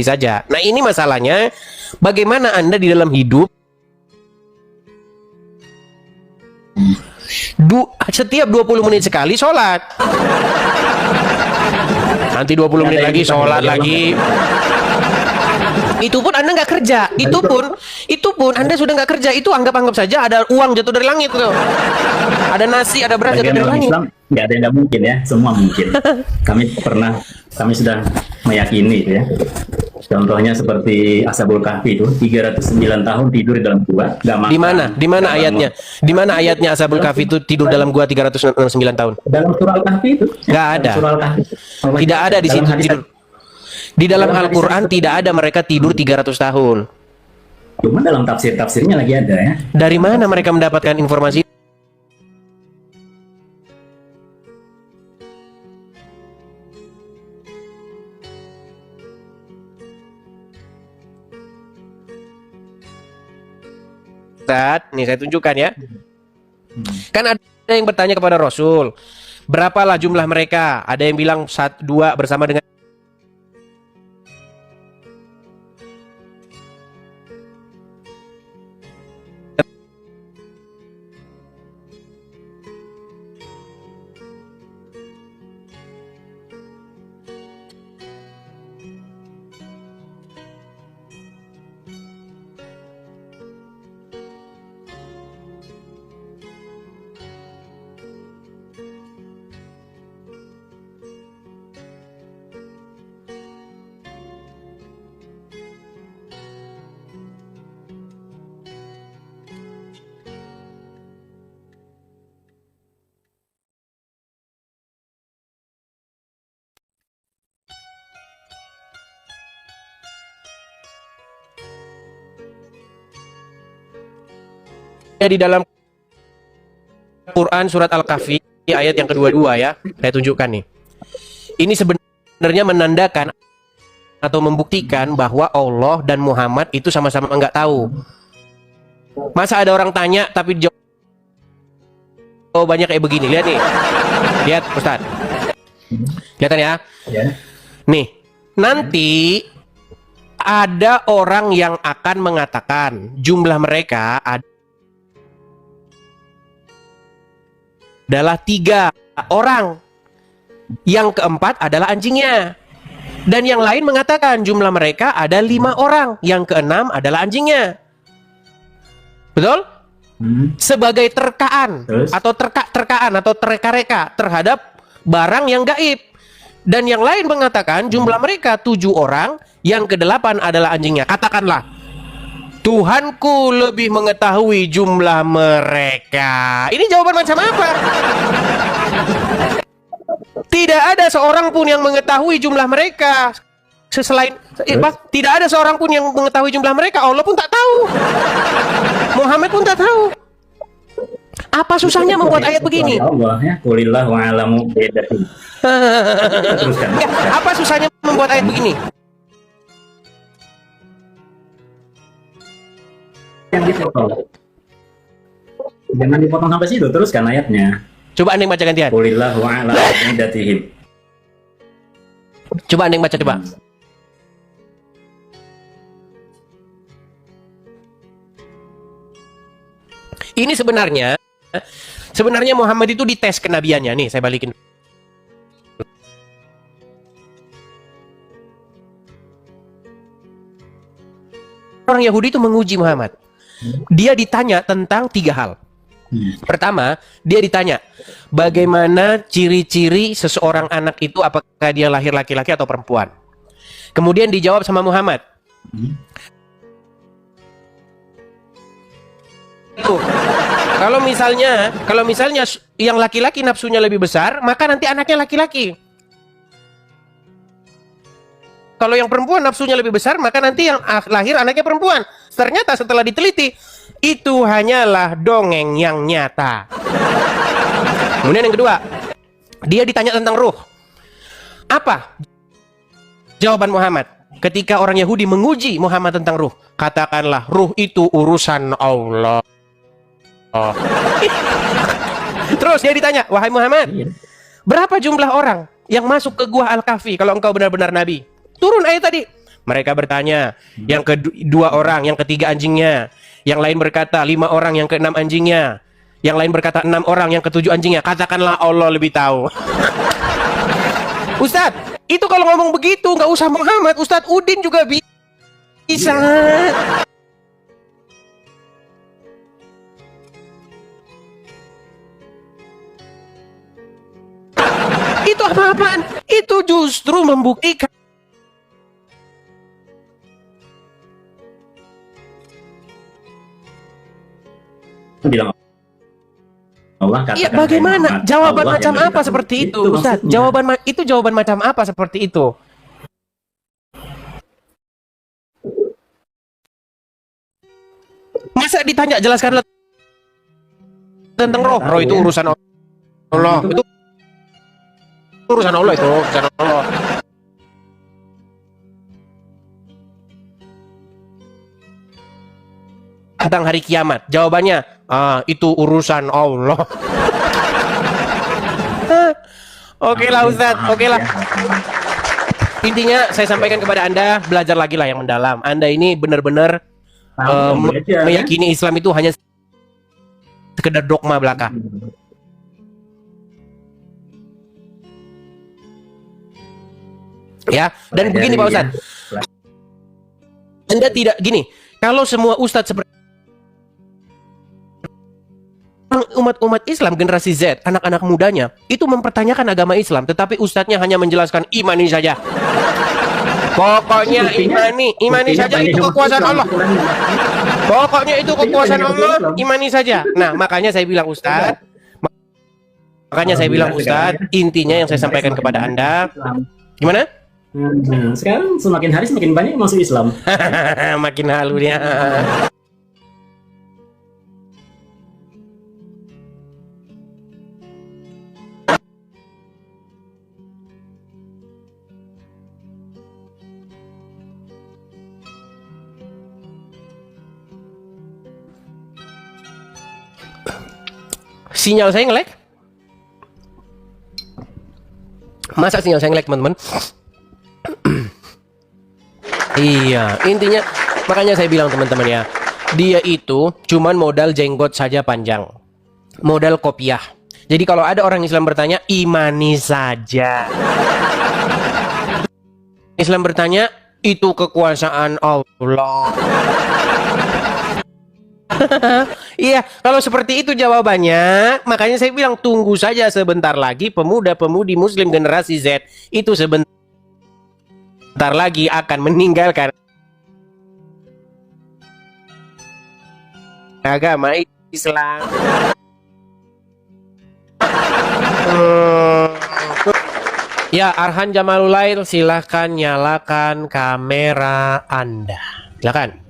saja. Nah, ini masalahnya, bagaimana Anda di dalam hidup setiap 20 menit sekali sholat, nanti 20 menit lagi sholat lagi. Itu pun Anda nggak kerja, itu pun Anda sudah nggak kerja, itu anggap saja ada uang jatuh dari langit tuh, ada nasi, ada beras jatuh dari langit. Islam nggak ada yang nggak mungkin ya, semua mungkin. Kami sudah meyakini itu ya. Contohnya seperti Ashabul Kahfi itu 309 tahun tidur di dalam gua, nggak makan. Di mana ayatnya? Di mana ayatnya Ashabul Kahfi itu tidur dalam gua 309 tahun? Dalam surah Al-Kahfi itu? Nggak ada. Surah Al-Kahfi. Tidak ada di situ tidur. Di dalam Al-Quran tidak ada mereka tidur 300 tahun. Cuma dalam tafsirnya lagi ada ya. Dari mana mereka mendapatkan informasi? Nih saya tunjukkan ya. Kan ada yang bertanya kepada Rasul, berapalah jumlah mereka? Ada yang bilang 1, 2 bersama dengan di dalam Quran surat Al-Kahfi ayat yang kedua ya. Saya tunjukkan nih. Ini sebenarnya menandakan atau membuktikan bahwa Allah dan Muhammad itu sama-sama enggak tahu. Masa ada orang tanya tapi jawabannya kayak begini. Lihat nih. Lihat Ustaz. Kelihatan ya? Nih, nanti ada orang yang akan mengatakan jumlah mereka adalah 3 orang. Yang keempat adalah anjingnya. Dan yang lain mengatakan jumlah mereka ada 5 orang. Yang keenam adalah anjingnya. Betul? Sebagai terkaan atau terkaan atau tereka-reka terhadap barang yang gaib. Dan yang lain mengatakan jumlah mereka 7 orang. Yang ke-8 adalah anjingnya. Katakanlah, Tuhanku lebih mengetahui jumlah mereka. Ini jawaban macam apa? Tidak ada seorang pun yang mengetahui jumlah mereka. Selain tidak ada seorang pun yang mengetahui jumlah mereka. Allah pun tak tahu. Muhammad pun tak tahu. Apa susahnya membuat ayat begini? Allah ya, qulillahu a'lamu bi'iddatihim. Apa susahnya membuat ayat begini? Yang dipotong. Jangan dipotong sampai situ, teruskan ayatnya. Coba Anda yang baca gantian. Qulillahu a'lamu bi'iddatihim. Coba Anda yang baca coba. Ini sebenarnya Muhammad itu dites kenabiannya. Nih, saya balikin. Orang Yahudi itu menguji Muhammad. Dia ditanya tentang 3 hal. Pertama, dia ditanya, bagaimana ciri-ciri seseorang anak itu, apakah dia lahir laki-laki atau perempuan? Kemudian dijawab sama Muhammad. Kalau misalnya yang laki-laki nafsunya lebih besar, maka nanti anaknya laki-laki. Kalau yang perempuan nafsunya lebih besar, maka nanti yang lahir anaknya perempuan. Ternyata setelah diteliti, itu hanyalah dongeng yang nyata. Kemudian yang kedua, dia ditanya tentang ruh. Apa jawaban Muhammad ketika orang Yahudi menguji Muhammad tentang ruh? Katakanlah, ruh itu urusan Allah. Terus dia ditanya, wahai Muhammad, berapa jumlah orang yang masuk ke gua Al-Kahfi kalau engkau benar-benar nabi? Turun ayat tadi. Mereka bertanya, yang kedua orang, yang ketiga anjingnya. Yang lain berkata 5 orang, yang ke-6 anjingnya. Yang lain berkata 6 orang, yang ke-7 anjingnya. Katakanlah Allah lebih tahu. Ustadz, itu kalau ngomong begitu nggak usah Muhammad, Ustadz Udin juga bisa. Itu apa-apaan? Itu justru membuktikan bilang Allah katakan. Iya, bagaimana? Jawaban Allah macam apa seperti itu, Ustaz? Jawaban macam apa seperti itu? Masa ditanya jelaskanlah tentang roh? Roh itu urusan Allah. Itu urusan Allah, itu urusan Allah. Tentang hari kiamat, jawabannya itu urusan Allah. Oke lah Ustaz, oke lah. Intinya saya sampaikan kepada Anda, belajar lagi lah yang mendalam. Anda ini benar-benar meyakini Islam itu hanya sekedar dogma belaka. Ya, dan begini Pak Ustaz. Anda tidak gini, kalau semua Ustadz seperti umat-umat Islam generasi Z, anak-anak mudanya itu mempertanyakan agama Islam, tetapi ustadznya hanya menjelaskan imani saja. Pokoknya imani saja, itu kekuasaan Allah. Pokoknya itu kekuasaan Allah, imani saja. Nah, makanya saya bilang Ustadz, intinya yang saya sampaikan kepada Anda, gimana? Sekarang semakin hari semakin banyak yang masuk Islam. Makin halu dia. Sinyal saya nge-lag? Masa sinyal saya nge-lag, teman-teman? Iya, intinya makanya saya bilang teman-teman ya, dia itu cuman modal jenggot saja panjang, modal kopiah. Jadi kalau ada orang Islam bertanya, imani saja. Islam bertanya, itu kekuasaan Allah. Iya, kalau seperti itu jawabannya, makanya saya bilang tunggu saja sebentar lagi pemuda-pemudi Muslim generasi Z itu sebentar lagi akan meninggalkan agama Islam. Ya, Arhan Jamalulail, silahkan nyalakan kamera Anda. Silakan.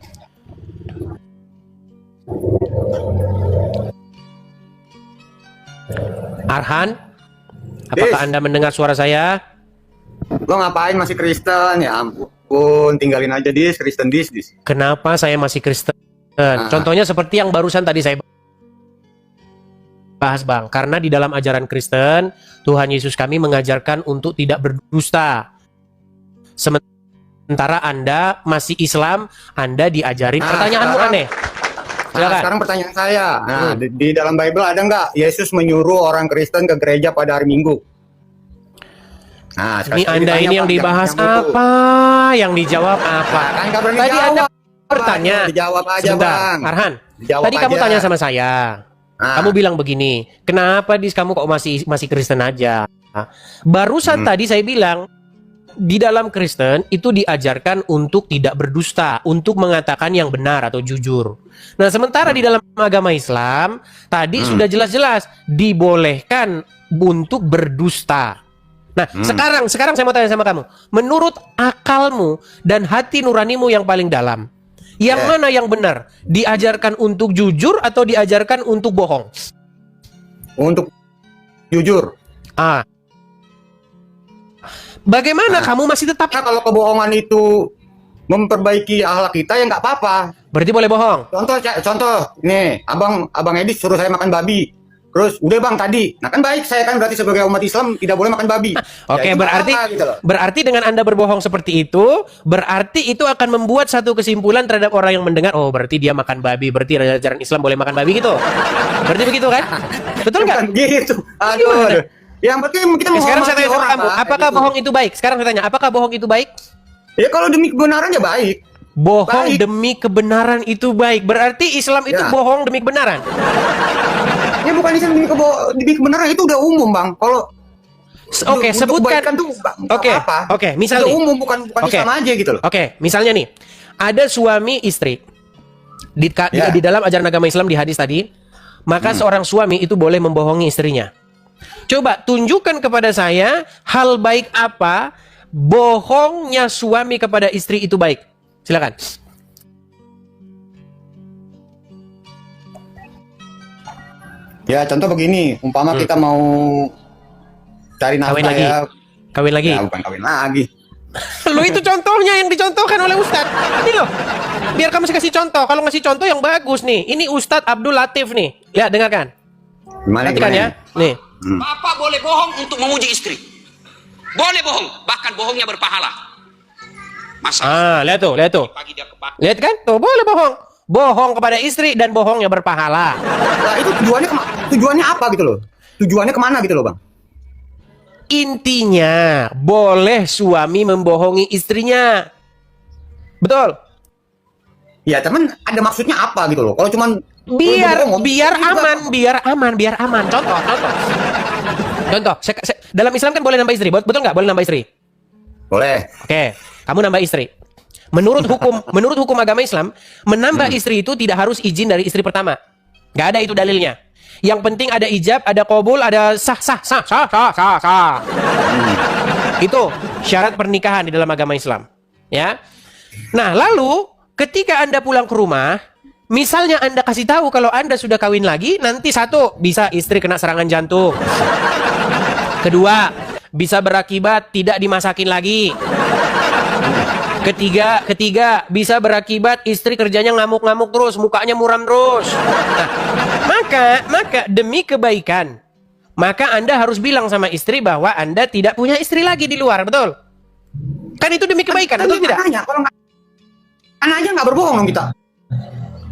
Arhan, apakah Anda mendengar suara saya? Lo ngapain masih Kristen? Ya ampun, tinggalin aja Kristen dis. Kenapa saya masih Kristen? Contohnya seperti yang barusan tadi saya bahas, Bang. Karena di dalam ajaran Kristen, Tuhan Yesus kami mengajarkan untuk tidak berdusta. Sementara Anda masih Islam, Anda diajarin. Pertanyaanmu aneh. Sekarang pertanyaan saya. Di dalam Bible ada nggak Yesus menyuruh orang Kristen ke gereja pada hari Minggu? Nah, ini Anda ini yang dibahas apa? Yang dijawab apa? Kan tadi Anda bertanya. Dijawab aja, sebentar, Bang. Arhan. Dijawab Tadi kamu aja. tanya sama saya. Kamu bilang begini, kenapa kamu kok masih Kristen aja? Barusan tadi saya bilang, di dalam Kristen itu diajarkan untuk tidak berdusta, untuk mengatakan yang benar atau jujur. Nah, sementara di dalam agama Islam tadi sudah jelas-jelas dibolehkan untuk berdusta. Nah, sekarang saya mau tanya sama kamu, menurut akalmu dan hati nuranimu yang paling dalam, yang mana yang benar? Diajarkan untuk jujur atau diajarkan untuk bohong? Untuk jujur. Bagaimana kamu masih tetap? Kalau kebohongan itu memperbaiki akhlak kita ya nggak apa-apa. Berarti boleh bohong. Contoh, nih, abang Edi suruh saya makan babi. Terus udah bang tadi, nah kan baik saya kan berarti sebagai umat Islam tidak boleh makan babi. Oke, Ya, berarti dengan Anda berbohong seperti itu, berarti itu akan membuat satu kesimpulan terhadap orang yang mendengar. Oh, berarti dia makan babi, berarti ajaran Islam boleh makan babi gitu. Berarti begitu kan? Betul nggak? Gitu. Aduh. Yang penting kita mau Sekarang saya tanya sama kamu, apakah bohong itu baik? Sekarang saya tanya, apakah bohong itu baik? Ya kalau demi kebenaran ya baik. Bohong Baik. demi kebenaran itu baik. Berarti Islam itu bohong demi kebenaran. Ya bukan Islam demi kebenaran, itu udah umum bang. Kalau Oke, sebutkan. Oke, misalnya udah umum bukan Islam aja gitu loh. Oke, misalnya nih, ada suami istri di dalam ajaran agama Islam di hadis tadi, maka seorang suami itu boleh membohongi istrinya. Coba tunjukkan kepada saya hal baik apa bohongnya suami kepada istri itu baik. Silakan. Ya contoh begini, umpama kita mau cari Kawin nafkah lagi. ya. Kawin lagi. Ya bukan kawin lagi. Lu itu contohnya yang dicontohkan oleh Ustadz. Ini loh. Biar kamu kasih contoh. Kalau ngasih contoh yang bagus nih. Ini Ustadz Abdul Latif nih. Lihat, dengarkan. Perhatikan ya. Nih. Bapak boleh bohong untuk memuji istri. Boleh bohong, bahkan bohongnya berpahala. Masa? Lihat tuh. Pagi dia ke pasar. Lihat kan? Tuh, boleh bohong. Bohong kepada istri dan bohongnya berpahala. Nah itu tujuannya apa gitu loh? Tujuannya kemana gitu loh bang? Intinya, boleh suami membohongi istrinya. Betul? Ya cuman ada maksudnya apa gitu loh? Kalau cuman Biar aman. Contoh. Dalam Islam kan boleh nambah istri, betul nggak? Boleh nambah istri. boleh. Oke, kamu nambah istri. Menurut hukum agama Islam, menambah istri itu tidak harus izin dari istri pertama. Nggak ada itu dalilnya. Yang penting ada ijab, ada qabul, ada sah. Itu syarat pernikahan di dalam agama Islam. Ya. Nah, lalu ketika Anda pulang ke rumah, misalnya Anda kasih tahu kalau Anda sudah kawin lagi, nanti satu, bisa istri kena serangan jantung. Kedua, bisa berakibat tidak dimasakin lagi. Ketiga, bisa berakibat istri kerjanya ngamuk-ngamuk terus, mukanya muram terus. Nah, maka demi kebaikan, maka Anda harus bilang sama istri bahwa Anda tidak punya istri lagi di luar, betul? Kan itu demi kebaikan, betul tidak? Kalau anaknya nggak berbohong dong kita.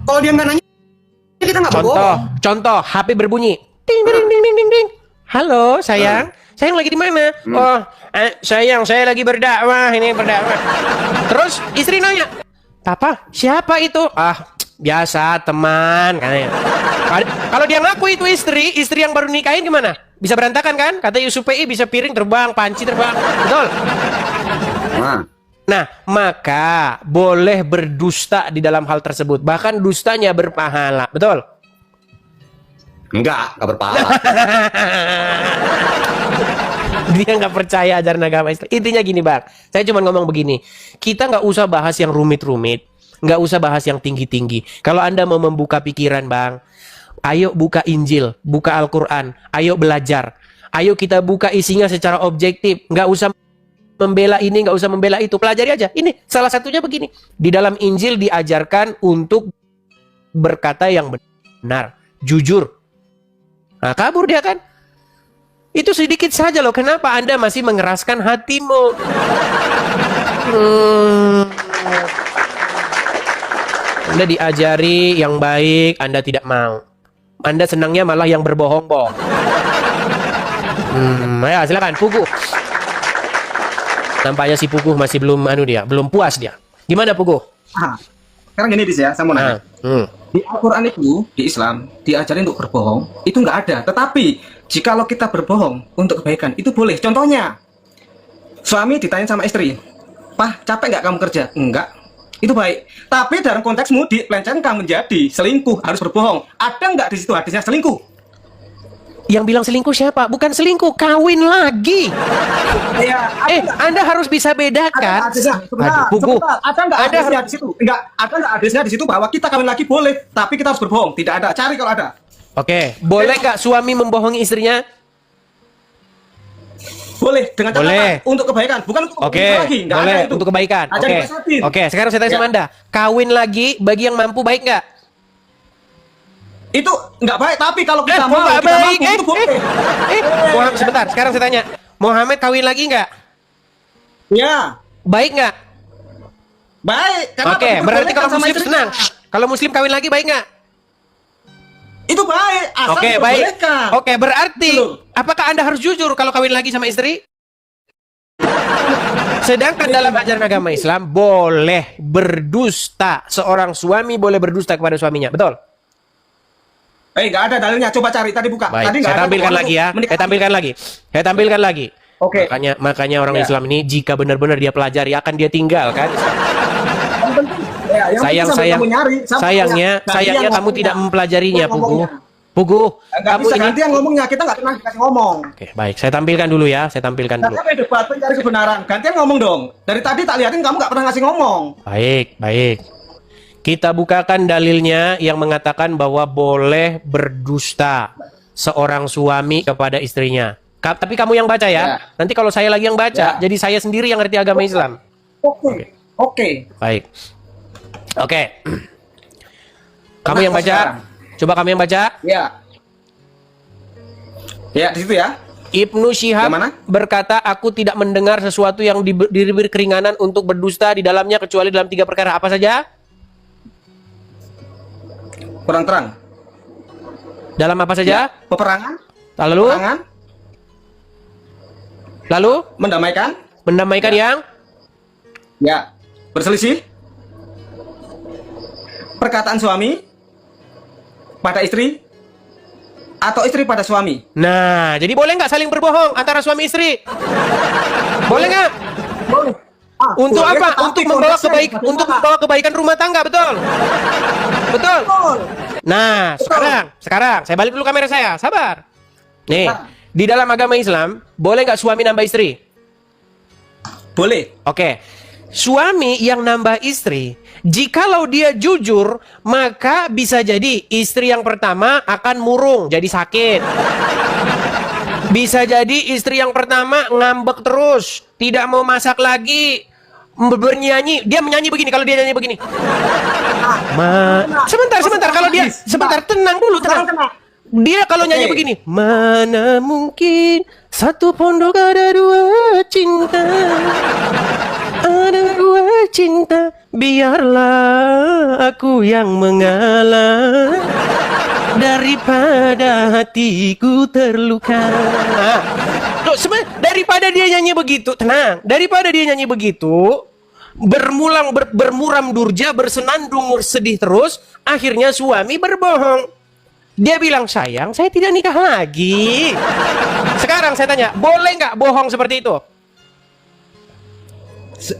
Kalau dia nggak nanya, kita nggak berbohong. Contoh, HP berbunyi. Ding, ding, ding, ding, ding, ding. Halo, sayang. Sayang lagi di mana? Oh, sayang, saya lagi berdakwah. Ini berdakwah. Terus istri nanya, Papa, siapa itu? Ah, biasa teman. Katanya. Kalau dia ngaku itu istri yang baru nikahin gimana? Bisa berantakan kan? Kata Yusuf PI bisa piring terbang, panci terbang. Betul? Nah, maka boleh berdusta di dalam hal tersebut. Bahkan dustanya berpahala. Betul? Enggak berpahala. Dia nggak percaya ajaran agama Islam. Intinya gini bang, saya cuma ngomong begini, kita nggak usah bahas yang rumit-rumit, nggak usah bahas yang tinggi-tinggi. Kalau Anda mau membuka pikiran bang, ayo buka Injil, buka Al-Quran, ayo belajar, ayo kita buka isinya secara objektif, nggak usah membela ini, nggak usah membela itu, pelajari aja. Ini salah satunya begini, di dalam Injil diajarkan untuk berkata yang benar, jujur. Nah, kabur dia kan? Itu sedikit saja loh. Kenapa Anda masih mengeraskan hatimu? Anda diajari yang baik, Anda tidak mau. Anda senangnya malah yang berbohong-bohong. Ya silakan, Pugu. Nampaknya si Pugu masih belum belum puas dia. Gimana Pugu? Sekarang gini Dis ya, saya mau nanya. Di Al-Quran itu, di Islam, diajarin untuk berbohong, itu nggak ada. Tetapi, jikalau kita berbohong untuk kebaikan, itu boleh. Contohnya, suami ditanya sama istri, Pah, capek nggak kamu kerja? Enggak. Itu baik. Tapi dalam konteksmu, dipelencengkan menjadi selingkuh, harus berbohong. Ada nggak di situ hadisnya selingkuh? Yang bilang selingkuh siapa? Bukan selingkuh, kawin lagi. Ya, Anda harus bisa bedakan. Pugu. Ada nggak hadisnya di situ? Enggak, ada nggak hadisnya di situ bahwa kita kawin lagi boleh, tapi kita harus berbohong. Tidak ada. Cari kalau ada. Oke, boleh nggak suami membohongi istrinya? Boleh, dengan catatan untuk kebaikan, bukan untuk kebaikan lagi. Nggak boleh ada itu. untuk kebaikan. Oke, sekarang saya tanya sama Anda, kawin lagi bagi yang mampu baik nggak? Itu nggak baik, tapi kalau kita mau, kita baik. mampu, itu boleh. Sebentar, sekarang saya tanya, Muhammad kawin lagi nggak? Ya. Baik nggak? Baik. Oke, berarti kalau Muslim senang. Kalau Muslim kawin lagi baik nggak? Itu baik. Oke, baik. Oke, berarti apakah Anda harus jujur kalau kawin lagi sama istri? Sedangkan dalam ajaran agama Islam boleh berdusta. Seorang suami boleh berdusta kepada suaminya, betul? Nggak ada dalilnya. Coba cari tadi buka. Baik, tadi saya tampilkan lagi ya. Saya tampilkan lagi. Oke. Makanya orang Islam ini jika benar-benar dia pelajari akan dia tinggalkan. Sayangnya kamu tidak mempelajarinya, Pugu. Nggak bisa gantian ngomongnya. Kita nggak pernah dikasih ngomong. Oke, baik. Saya tampilkan dulu ya. Tapi debat mencari kebenaran. Gantian ngomong dong. Dari tadi tak liatin kamu nggak pernah ngasih ngomong. Baik. Kita bukakan dalilnya yang mengatakan bahwa boleh berdusta seorang suami kepada istrinya. Tapi kamu yang baca ya. Nanti kalau saya lagi yang baca, jadi saya sendiri yang ngerti agama Islam. Oke. Baik. Oke. Kamu yang baca. Coba kamu yang baca. Ya. Ya, di situ ya. Ibnu Syihab berkata, aku tidak mendengar sesuatu yang diberi keringanan untuk berdusta di dalamnya kecuali dalam 3 perkara. Apa saja? Kurang terang. Dalam apa saja? Ya, peperangan. Lalu? Mendamaikan yang? Ya. Berselisih. Perkataan suami pada istri atau istri pada suami. Nah, jadi boleh nggak saling berbohong antara suami istri? Boleh nggak? Boleh. Untuk apa? Untuk membawa kebaikan rumah tangga, betul? Betul. Nah, sekarang saya balik dulu kamera saya. Sabar. Nih, di dalam agama Islam boleh nggak suami nambah istri? Boleh. Oke. Suami yang nambah istri, jikalau dia jujur, maka bisa jadi istri yang pertama akan murung, jadi sakit. Bisa jadi istri yang pertama ngambek terus, tidak mau masak lagi, bernyanyi, dia menyanyi begini. Kalau dia nyanyi begini, sebentar. Kalau dia tenang dulu, tenang. Dia kalau nyanyi begini, mana mungkin satu pondok ada dua cinta, ada dua cinta, biarlah aku yang mengalah daripada hatiku terluka. Loh, daripada dia nyanyi begitu, tenang. Daripada dia nyanyi begitu, bermuram durja, bersenandung sedih terus, akhirnya suami berbohong. Dia bilang, sayang, saya tidak nikah lagi. Sekarang saya tanya, boleh nggak bohong seperti itu?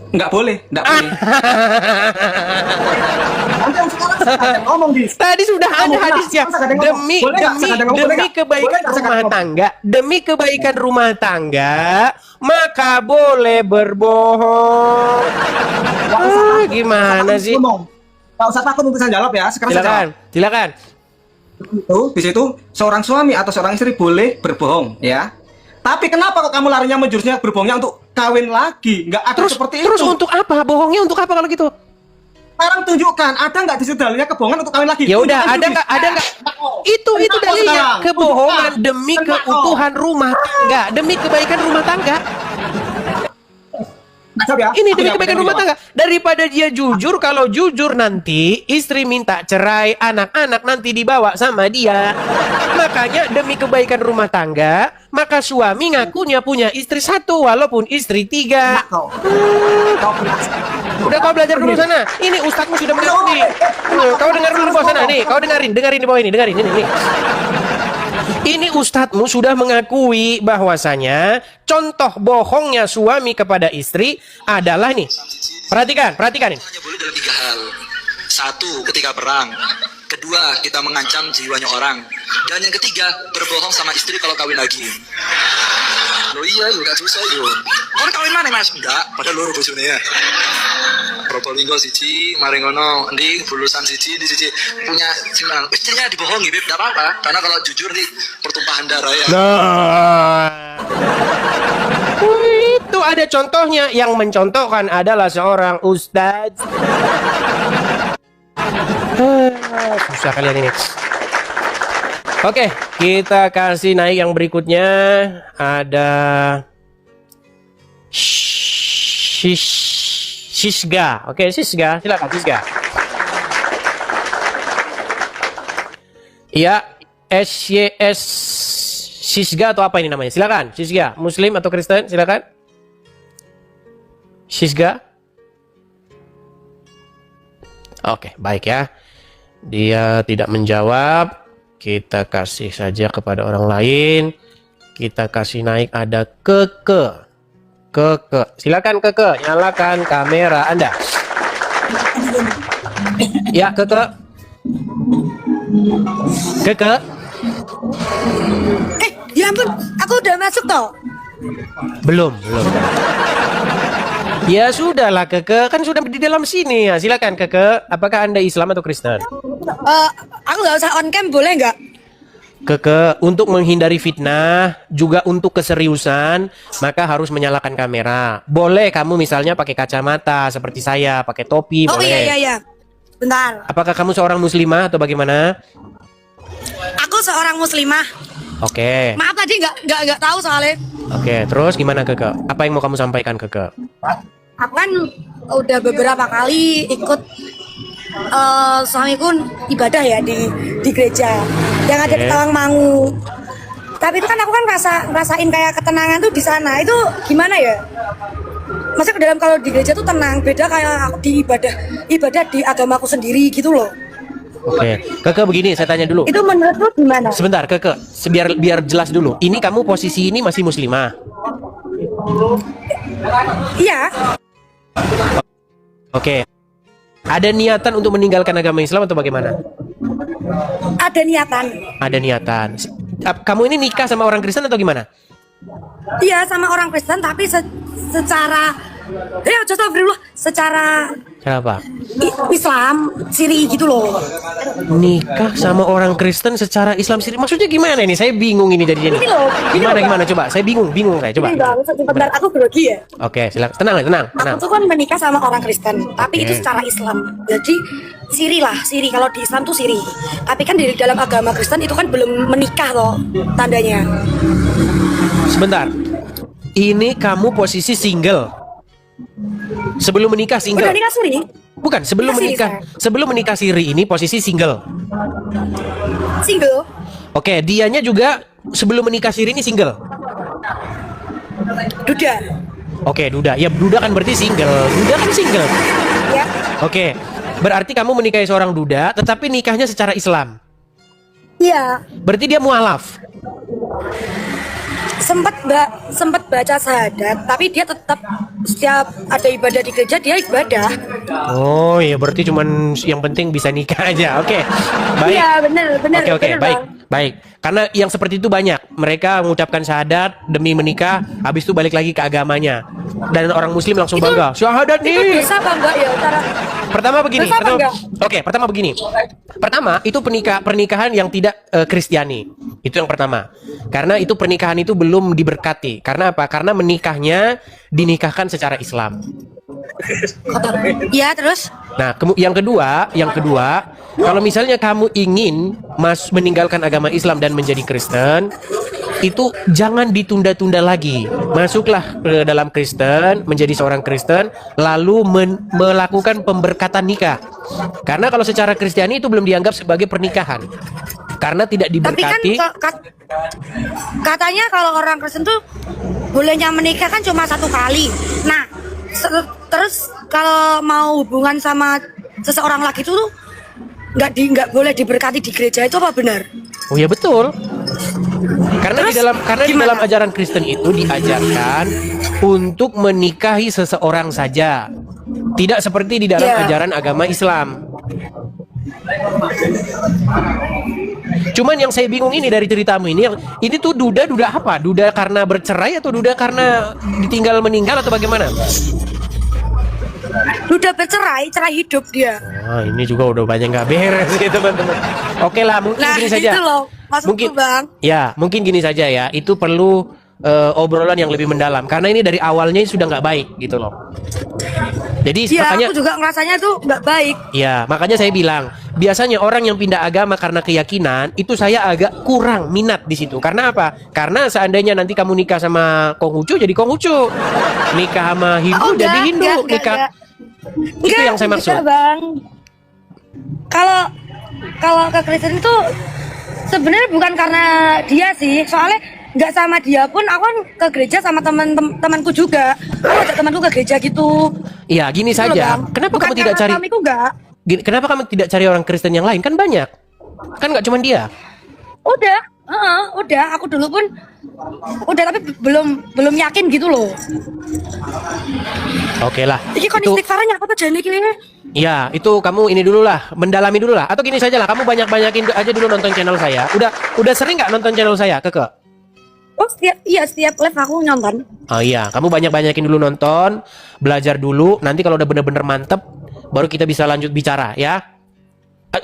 Nggak boleh. Tadi sudah ada hadisnya. Demi kebaikan rumah tangga, maka boleh berbohong. Gimana sih? Nggak usah takut untuk saya jawab ya. Sekarang silakan. Di situ seorang suami atau seorang istri boleh berbohong, ya. Tapi kenapa kok kamu larinya menjurusnya berbohongnya untuk kawin lagi? Nggak ada seperti itu. Terus untuk apa? Bohongnya untuk apa kalau gitu? Sekarang tunjukkan, ada nggak di situ dalilnya kebohongan untuk kawin lagi? Ya udah, ada nggak? Itu dalilnya, kebohongan demi keutuhan rumah tangga, demi kebaikan rumah tangga. Ini demi kebaikan rumah tangga. Daripada dia jujur, kalau jujur nanti istri minta cerai, anak-anak nanti dibawa sama dia. Makanya demi kebaikan rumah tangga, maka suami ngakunya punya istri satu walaupun istri tiga. Udah kau belajar dulu sana. Ini ustadzmu sudah mengakui. Kau dengar dulu bawah sana nih. Kau dengerin di bawah ini. Dengerin ini. Ini ustadzmu sudah mengakui bahwasanya contoh bohongnya suami kepada istri adalah nih. Perhatikan ini. Hanya boleh dalam 3 hal. 1, ketika perang. 2, kita mengancam jiwanya orang. Dan yang ketiga, berbohong sama istri kalau kawin lagi. Loh iya, gak susah yuk. Orang kawin mana mas? Enggak, padahal loro bojone ya. Probolinggo siji, maringono, di Bulusan siji, di siji punya senang. Istrinya dibohongi, Beb, enggak apa-apa. Karena kalau jujur nih pertumpahan darah ya. Itu ada contohnya. Yang mencontohkan adalah seorang ustadz. Susah kalian ini. Oke, kita kasih naik yang berikutnya. Ada Sisga. Oke, Sisga, silakan Sisga. Ya, SYS Sisga atau apa ini namanya? Silakan, Sisga. Muslim atau Kristen? Silakan. Sisga. Oke, baik ya. Dia tidak menjawab. Kita kasih saja kepada orang lain. Kita kasih naik ada Keke. Silakan Keke, nyalakan kamera Anda. Ya, Keke. Ya ampun, aku udah masuk toh. Belum. Ya sudahlah Keke, kan sudah di dalam sini ya. Silakan Keke, apakah Anda Islam atau Kristen? Aku nggak usah on cam, boleh nggak? Keke, untuk menghindari fitnah, juga untuk keseriusan, maka harus menyalakan kamera. Boleh kamu misalnya pakai kacamata seperti saya, pakai topi, oh, boleh. iya. Bentar. Apakah kamu seorang muslimah atau bagaimana? Aku seorang muslimah. Oke. Maaf tadi nggak tahu soalnya. Oke, terus gimana Keke? Apa yang mau kamu sampaikan Keke? Aku kan udah beberapa kali ikut suamiku ibadah ya di gereja yang ada di Tawangmangu. Tapi itu kan aku kan ngerasain kayak ketenangan tuh di sana. Itu gimana ya? Maksudnya ke dalam kalau di gereja tuh tenang, beda kayak aku di ibadah di agamaku sendiri gitu loh. Oke, Keke begini, saya tanya dulu. Itu menurutmu gimana? Sebentar, Keke, biar jelas dulu. Ini kamu posisi ini masih muslimah? Iya. Oke. Ada niatan untuk meninggalkan agama Islam atau bagaimana? Ada niatan. Ada niatan. Kamu ini nikah sama orang Kristen atau gimana? Iya, sama orang Kristen tapi secara Cara apa? Islam siri gitu loh. Nikah sama orang Kristen secara Islam siri. Maksudnya gimana ini? Saya bingung ini jadinya. Ini loh, Gimana coba? Saya bingung saya coba. Ini bang, sebentar aku grogi ya. Oke, silakan. Tenang. Aku tuh kan menikah sama orang Kristen, tapi itu secara Islam. Jadi siri lah, siri. Kalau di Islam tuh siri. Tapi kan di dalam agama Kristen itu kan belum menikah loh tandanya. Sebentar. Ini kamu posisi single. Sebelum menikah single. Udah nikah siri? Bukan, sebelum menikah. Sebelum menikah siri ini posisi single. Single. Oke, dianya juga sebelum menikah siri ini single. Duda. Oke, duda. Ya, duda kan berarti single. Duda kan single. Ya. Oke. Berarti kamu menikahi seorang duda, tetapi nikahnya secara Islam. Iya. Berarti dia mualaf. Sempat baca syahadat, tapi dia tetap setiap ada ibadah di gereja dia ibadah. Oh, ya berarti cuman yang penting bisa nikah aja. Oke. Baik. Iya, benar. Oke, bener, baik. Bang. Baik. Karena yang seperti itu banyak. Mereka mengucapkan syahadat demi menikah, habis itu balik lagi ke agamanya. Dan orang muslim langsung bangga. Syahadat Itu nih. bisa apa enggak ya? Pertama begini. Dosa apa enggak? Pertama begini. Pertama itu pernikahan yang tidak Kristiani. Itu yang pertama. Karena itu pernikahan itu belum diberkati. Karena apa? Karena menikahnya dinikahkan secara Islam. Iya, terus? Nah, yang kedua, kalau misalnya kamu ingin meninggalkan agama Islam dan menjadi Kristen, itu jangan ditunda-tunda lagi. Masuklah ke dalam Kristen, menjadi seorang Kristen, lalu melakukan pemberkatan nikah. Karena kalau secara Kristiani itu belum dianggap sebagai pernikahan. Karena tidak diberkati. Tapi kan katanya kalau orang Kristen tuh bolehnya menikah kan cuma 1 kali. Nah, terus kalau mau hubungan sama seseorang lagi tuh nggak boleh diberkati di gereja, itu apa benar? Oh ya betul. Karena Terus, di dalam ajaran Kristen itu diajarkan untuk menikahi seseorang saja. Tidak seperti di dalam ajaran agama Islam. Cuman yang saya bingung ini dari ceritamu ini tuh duda apa? Duda karena bercerai atau duda karena ditinggal meninggal atau bagaimana? Udah bercerai, cerai hidup dia. Wah, ini juga udah banyak nggak beres nih teman-teman. Oke lah, mungkin gini saja. Itu loh, Mungkin Bang. Ya, mungkin gini saja ya. Itu perlu obrolan yang lebih mendalam. Karena ini dari awalnya sudah nggak baik gitu loh. Jadi Ya, makanya aku juga ngerasanya tuh nggak baik. ya, makanya saya bilang, biasanya orang yang pindah agama karena keyakinan, itu saya agak kurang minat di situ. Karena apa? Karena seandainya nanti kamu nikah sama Konghucu, jadi Konghucu. Nikah sama Hindu, jadi Hindu. Nikah. Itu yang saya maksud. Enggak, Bang. Kalau ke Kristen itu sebenarnya bukan karena dia sih, soalnya nggak sama dia pun aku kan ke gereja sama temanku juga. Aku ajak temanku ke gereja gitu. Iya, gini Gitu saja. loh, Bang. Kenapa Bukan kamu tidak karena cari? suamiku enggak. Kenapa kamu tidak cari orang Kristen yang lain? Kan banyak. Kan nggak cuma dia. Udah, aku dulu pun udah, tapi belum yakin gitu loh. Oke lah. Iki kon Itu, istighfarnya apa tuh jane iki? ya, itu kamu ini dulu lah, mendalami dulu lah. Atau gini saja lah, kamu banyakin aja dulu nonton channel saya. Udah sering nggak nonton channel saya, Keke? Oh, setiap live aku nonton. Oh iya, kamu banyakin dulu nonton, belajar dulu. Nanti kalau udah bener-bener mantep, baru kita bisa lanjut bicara ya.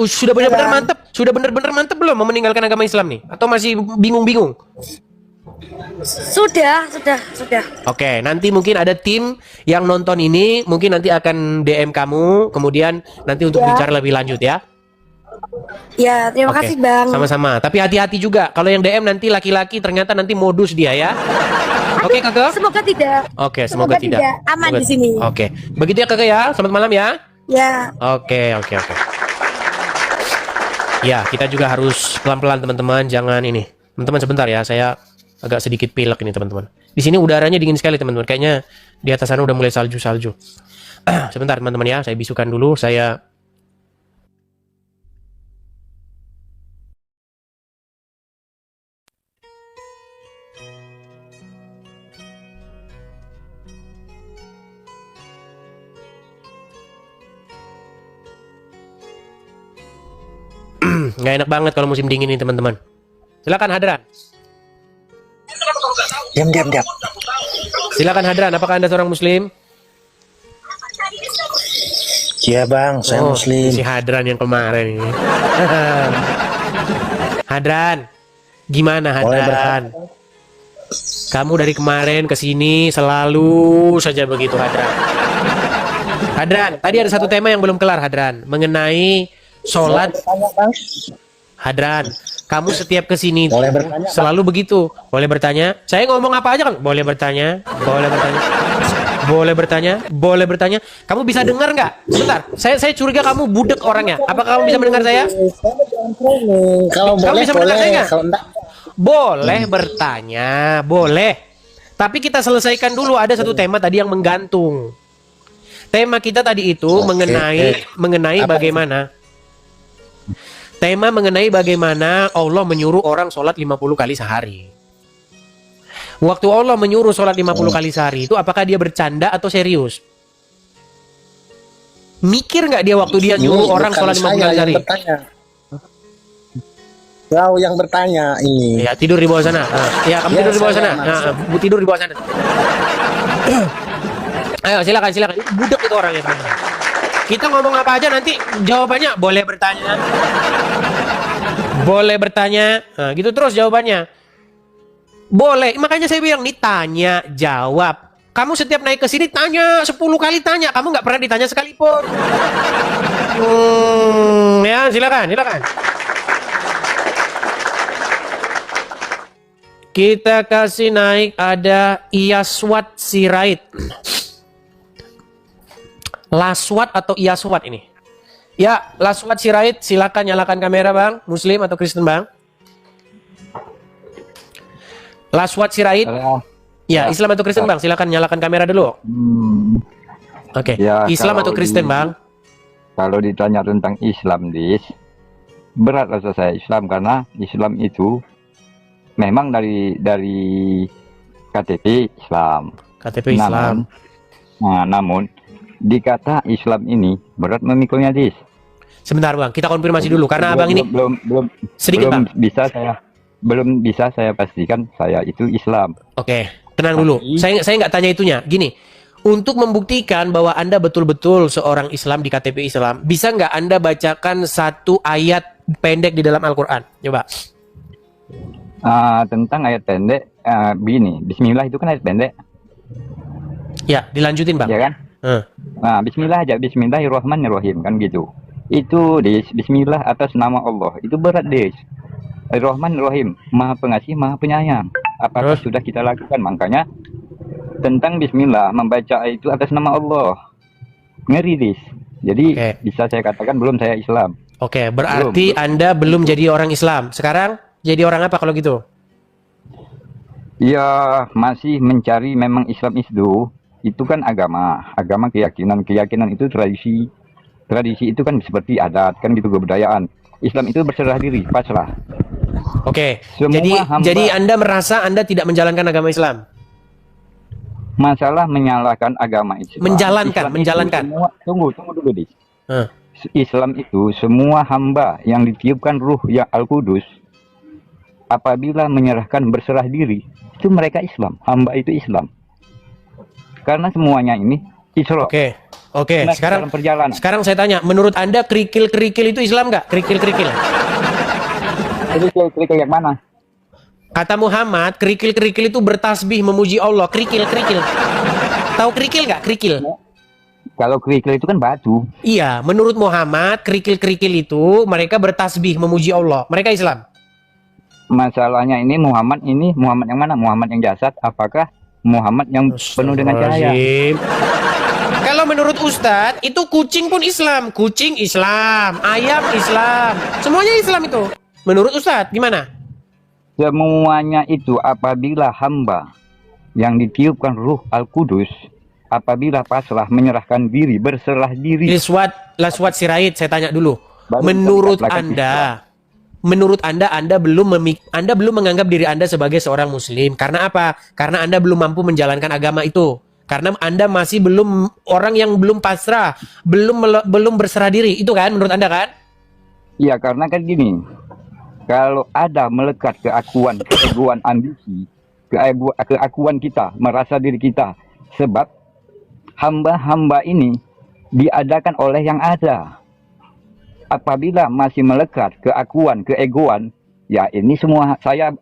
Sudah benar-benar mantep? Sudah benar-benar mantep belum mau meninggalkan agama Islam nih? Atau masih bingung-bingung? Sudah. Oke, nanti mungkin ada tim yang nonton ini, mungkin nanti akan DM kamu, kemudian nanti untuk bicara lebih lanjut ya. Ya, terima Oke, kasih Bang. Sama-sama. Tapi hati-hati juga, kalau yang DM nanti laki-laki ternyata nanti modus dia ya. Oke, Kakak? Semoga tidak. Oke, semoga tidak. Aman di sini. Oke, begitu ya Kakak ya. Selamat malam ya. Ya. Oke. Ya, kita juga harus pelan-pelan teman-teman, jangan ini. Teman-teman sebentar ya, saya agak sedikit pilek ini teman-teman. Di sini udaranya dingin sekali teman-teman. Kayaknya di atas sana udah mulai salju-salju. Sebentar teman-teman ya, saya bisukan dulu. Saya nggak enak banget kalau musim dingin ini teman-teman. Silakan Hadran. Diam. Silakan Hadran, apakah Anda seorang muslim? Iya bang, saya muslim. Si Hadran yang kemarin ini. Hadran, gimana Hadran? Kamu dari kemarin ke sini selalu saja begitu Hadran. Hadran, tadi ada satu tema yang belum kelar Hadran, mengenai sholat. Hadran, kamu setiap kesini selalu begitu. Boleh bertanya? Saya ngomong apa aja kan? Boleh bertanya? Boleh bertanya? Boleh bertanya? Boleh bertanya? Kamu bisa dengar nggak? Sebentar, saya curiga kamu budek orangnya. Apakah kamu bisa mendengar saya? Kalau Kamu boleh, bisa mendengar saya boleh. nggak? Kalau enggak, Boleh bertanya, boleh. Tapi kita selesaikan dulu, ada satu tema tadi yang menggantung. Tema kita tadi itu mengenai bagaimana. Tema mengenai bagaimana Allah menyuruh orang sholat 50 kali sehari. Waktu Allah menyuruh sholat 50 kali sehari itu apakah dia bercanda atau serius? Mikir nggak dia waktu dia nyuruh orang sholat 50 kali sehari? Kau yang bertanya ini. Ya tidur di bawah sana. Ya kamu tidur di bawah sana. Tidur di bawah sana. Ayo silakan. Budak itu orangnya. Kita ngomong apa aja nanti jawabannya boleh bertanya. Boleh bertanya. Nah, gitu terus jawabannya. Boleh. Makanya saya bilang nih tanya, jawab. Kamu setiap naik ke sini tanya 10 kali tanya. Kamu nggak pernah ditanya sekalipun. Ya silakan. Kita kasih naik ada Iyaswat Sirait. Laswat atau Iyaswat ini? Ya, Laswat Sirait, silakan nyalakan kamera bang. Muslim atau Kristen bang? Laswat Sirait. Ya, Islam atau Kristen bang? Silakan nyalakan kamera dulu. Oke. Ya, Islam atau Kristen bang? Kalau ditanya tentang Islam, berat rasa saya Islam karena Islam itu memang dari KTP Islam. KTP Islam. Namun dikata Islam ini berat memikulnya, Sebentar bang, kita konfirmasi dulu karena abang ini belum sedikit bang. Belum bisa saya pastikan saya itu Islam. Oke, tenang dulu. Saya nggak tanya itunya. Gini, untuk membuktikan bahwa Anda betul-betul seorang Islam di KTP Islam, bisa nggak Anda bacakan satu ayat pendek di dalam Al-Quran? Coba. Tentang ayat pendek, begini, Bismillah itu kan ayat pendek. Ya, dilanjutin bang. Ya kan? Nah, Bismillah aja, Bismillahirrahmanirrahim kan gitu. Itu Bismillah atas nama Allah, itu berat Ar-Rahmanirrahim, Maha Pengasih, Maha Penyayang. Apakah sudah kita lakukan? Makanya tentang Bismillah membaca itu atas nama Allah, ngeri Jadi bisa saya katakan belum saya Islam. Oke, berarti belum. Anda belum jadi orang Islam. Sekarang jadi orang apa kalau gitu? Ya, masih mencari. Memang Islam itu kan agama keyakinan itu tradisi itu kan seperti adat kan gitu, kebudayaan. Islam itu berserah diri, pasrah. Oke. Jadi Anda merasa Anda tidak menjalankan agama Islam? Masalah menyalahkan agama Islam. Menjalankan. Tunggu dulu, Islam itu semua hamba yang ditiupkan ruh yang Al-Qudus, apabila menyerahkan berserah diri, itu mereka Islam. Hamba itu Islam. Karena semuanya ini Isra. Oke. Sekarang saya tanya, menurut Anda kerikil-kerikil itu Islam nggak? Kerikil-kerikil yang mana? Kata Muhammad, kerikil-kerikil itu bertasbih memuji Allah. Kerikil-kerikil. Tahu kerikil nggak? Kerikil. Kalau kerikil itu kan batu. Iya, menurut Muhammad, kerikil-kerikil itu mereka bertasbih memuji Allah. Mereka Islam. Masalahnya ini Muhammad yang mana? Muhammad yang jasad, apakah Muhammad yang penuh dengan cahaya? Kalau menurut Ustadz, itu kucing pun Islam. Kucing Islam, ayam Islam. Semuanya Islam itu. Menurut Ustadz, gimana? Semuanya itu apabila hamba yang ditiupkan ruh Al-Qudus, apabila pasrah menyerahkan diri, berserah diri. Laswat Sirait, saya tanya dulu. Menurut Anda, Anda belum menganggap diri Anda sebagai seorang Muslim. Karena apa? Karena Anda belum mampu menjalankan agama itu. Karena Anda masih belum orang yang belum pasrah, belum berserah diri. Itu kan menurut Anda kan? Iya, karena kan gini. Kalau ada melekat keakuan ambisi, keakuan kita, merasa diri kita. Sebab hamba-hamba ini diadakan oleh yang ada. Apabila masih melekat keakuan, keegoan, ya ini semua saya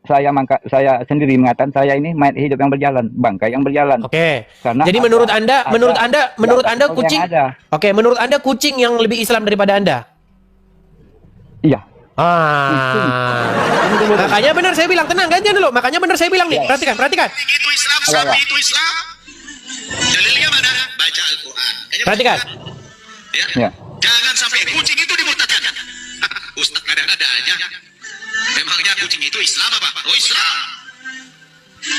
sendiri mengatakan saya ini mayat hidup yang berjalan, bangkai yang berjalan. Oke. Karena jadi menurut Anda kucing. Oke, menurut Anda kucing yang lebih Islam daripada Anda? Iya. Makanya benar saya bilang, tenang gantian dulu. Makanya benar saya bilang nih, perhatikan. Itu Islam, sapi itu Islam. Dalilnya mana? Baca Al-Quran. Perhatikan. Ya. Jangan sampai kucing itu dimurtadkan. Ustaz ada aja. Memangnya kucing itu Islam apa? Oh Islam.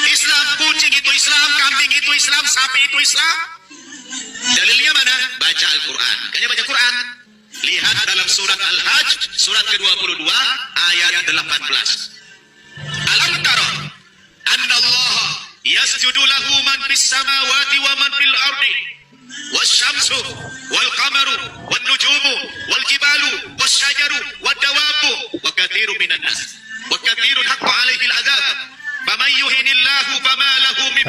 Islam, kucing itu Islam, kambing itu Islam, sapi itu Islam. Dalilnya mana? Baca Al-Quran. Kayaknya baca Quran. Lihat dalam surat Al-Hajj, surat ke-22, ayat 18. Alam tara anna Allah yasjudu lahu man fis samawati wa man fil ardi wasyamsu wal qamaru wan nujumu wal jibalu wasyajaru wad dawabu wa katsirun minan nas wa katsirun haqqo 'alaihi al-'adzab faman yuhinillahu fama lahu min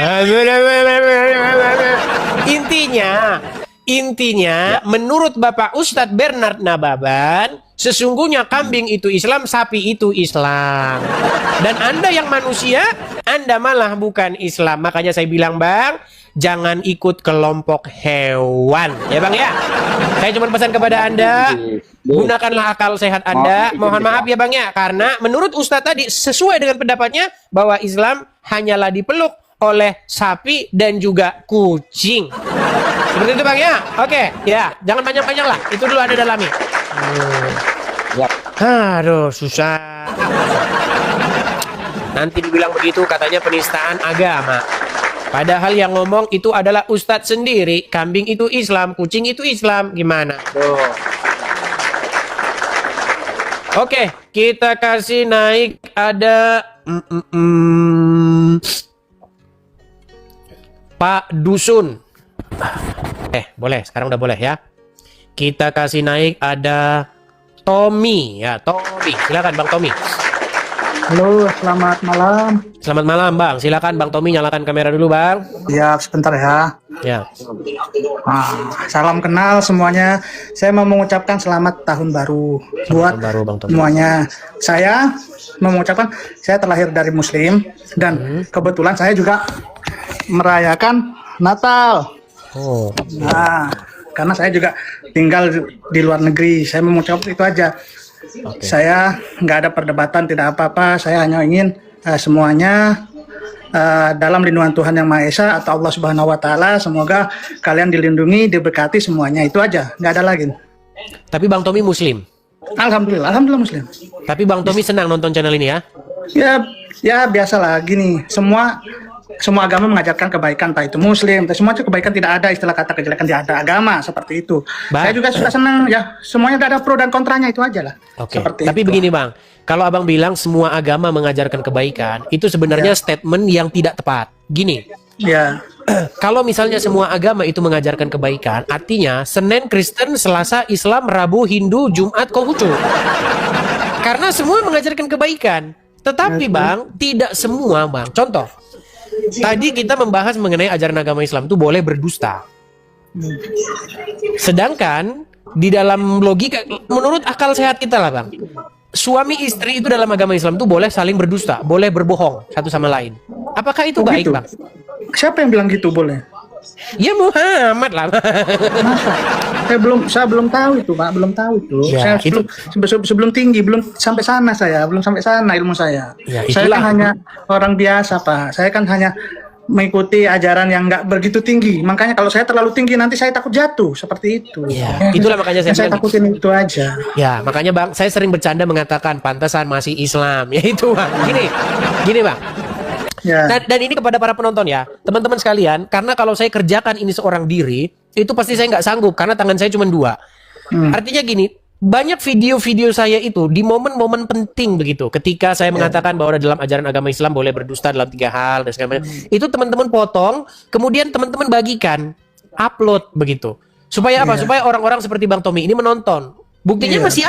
Intinya, menurut Bapak Ustadz Bernard Nababan, sesungguhnya kambing itu Islam, sapi itu Islam. Dan Anda yang manusia, Anda malah bukan Islam. Makanya saya bilang, Bang, jangan ikut kelompok hewan. Ya, Bang, ya? Saya cuma pesan kepada Anda, gunakanlah akal sehat Anda. Mohon maaf ya, Bang, ya. Karena menurut Ustadz tadi, sesuai dengan pendapatnya, bahwa Islam hanyalah dipeluk oleh sapi dan juga kucing. Seperti itu, Bang, ya? Oke, ya. Jangan panjang-panjang lah. Itu dulu Anda dalami. Aduh, susah. Nanti dibilang begitu katanya penistaan agama. Padahal yang ngomong itu adalah Ustadz sendiri. Kambing itu Islam, kucing itu Islam. Gimana? Tuh. Oke, kita kasih naik ada... Pak Dusun. Boleh, sekarang udah boleh ya. Kita kasih naik ada Tommy ya, Tommy. Silakan Bang Tommy. Halo, selamat malam. Selamat malam, Bang. Silakan Bang Tommy, nyalakan kamera dulu, Bang. Ya, sebentar ya. Ya. Salam kenal semuanya. Saya mau mengucapkan selamat tahun baru buat Bang Tommy. semuanya. Saya mau mengucapkan saya terlahir dari Muslim dan kebetulan saya juga merayakan Natal. Oh. Nah, karena saya juga tinggal di luar negeri, saya mau mengucapkan itu aja. Okay. Saya nggak ada perdebatan, tidak apa-apa. Saya hanya ingin semuanya dalam lindungan Tuhan Yang Maha Esa atau Allah Subhanahu Wa Taala. Semoga kalian dilindungi, diberkati semuanya. Itu aja, nggak ada lagi. Tapi Bang Tommy Muslim. Alhamdulillah Muslim. Tapi Bang Tommy senang nonton channel ini ya? Ya biasalah gini. Semua agama mengajarkan kebaikan, entah itu Muslim, semua itu kebaikan, tidak ada istilah kata kejelekan, tidak ada agama seperti itu. Saya juga suka senang ya, semuanya ada pro dan kontranya, itu aja lah. Oke. Tapi begini Bang, kalau Abang bilang semua agama mengajarkan kebaikan, itu sebenarnya statement yang tidak tepat. Gini. Ya. Kalau misalnya semua agama itu mengajarkan kebaikan, artinya Senin Kristen, Selasa Islam, Rabu Hindu, Jumat Konghucu. Karena semua mengajarkan kebaikan. Tetapi Bang, tidak semua Bang. Contoh. Tadi kita membahas mengenai ajaran agama Islam itu boleh berdusta. Sedangkan di dalam logika, menurut akal sehat kita lah Bang, suami istri itu dalam agama Islam itu boleh saling berdusta, boleh berbohong satu sama lain. Apakah itu baik gitu? Bang? Siapa yang bilang gitu boleh? Ya Muhammad lah. Saya belum tahu itu, Pak. Belum tahu itu. Ya, saya sebelum tinggi, belum sampai sana belum sampai sana ilmu saya. Ya, saya kan hanya orang biasa, Pak. Saya kan hanya mengikuti ajaran yang nggak begitu tinggi. Makanya kalau saya terlalu tinggi nanti saya takut jatuh seperti itu. Ya, itulah makanya saya takutin itu aja. Ya, makanya Bang, saya sering bercanda mengatakan pantasan masih Islam. Ya itu Bang. Gini Bang. Ya. Dan ini kepada para penonton ya, teman-teman sekalian, karena kalau saya kerjakan ini seorang diri, itu pasti saya nggak sanggup karena tangan saya cuma 2. Artinya gini, banyak video-video saya itu di momen-momen penting begitu, ketika saya mengatakan bahwa dalam ajaran agama Islam boleh berdusta dalam 3 hal dan segala macam. Itu teman-teman potong, kemudian teman-teman bagikan, upload begitu. Supaya apa? Supaya orang-orang seperti Bang Tommy ini menonton. Buktinya masih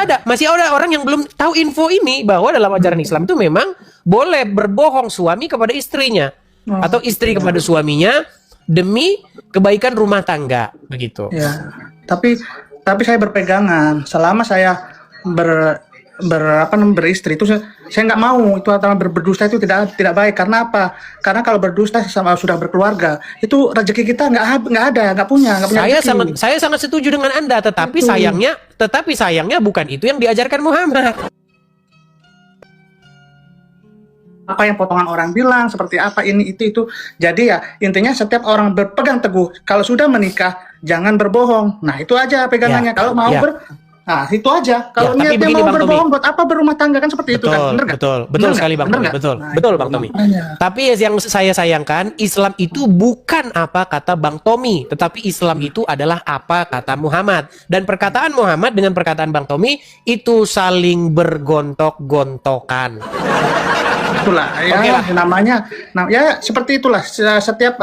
ada orang yang belum tahu info ini, bahwa dalam ajaran Islam itu memang boleh berbohong suami kepada istrinya atau istri kepada suaminya demi kebaikan rumah tangga begitu. Tapi saya berpegangan selama saya beristri itu saya nggak mau itu antara berdusta itu tidak baik. Karena apa? Karena kalau berdusta sama sudah berkeluarga itu rezeki kita nggak punya rezeki. Saya sangat setuju dengan Anda, tetapi sayangnya bukan itu yang diajarkan Muhammad. Apa yang potongan orang bilang seperti apa ini itu. Jadi ya intinya setiap orang berpegang teguh kalau sudah menikah jangan berbohong. Nah itu aja pegangannya. Kalau mau nah itu aja. Kalau niatnya mau berbohong buat apa berumah tangga kan seperti itu kan. Betul sekali Bang Tommy. Betul Bang Tommy. Tapi yang saya sayangkan Islam itu bukan apa kata Bang Tommy, tetapi Islam itu adalah apa kata Muhammad. Dan perkataan Muhammad dengan perkataan Bang Tommy itu saling bergontok-gontokan. Itulah ya namanya. Nah ya seperti itulah setiap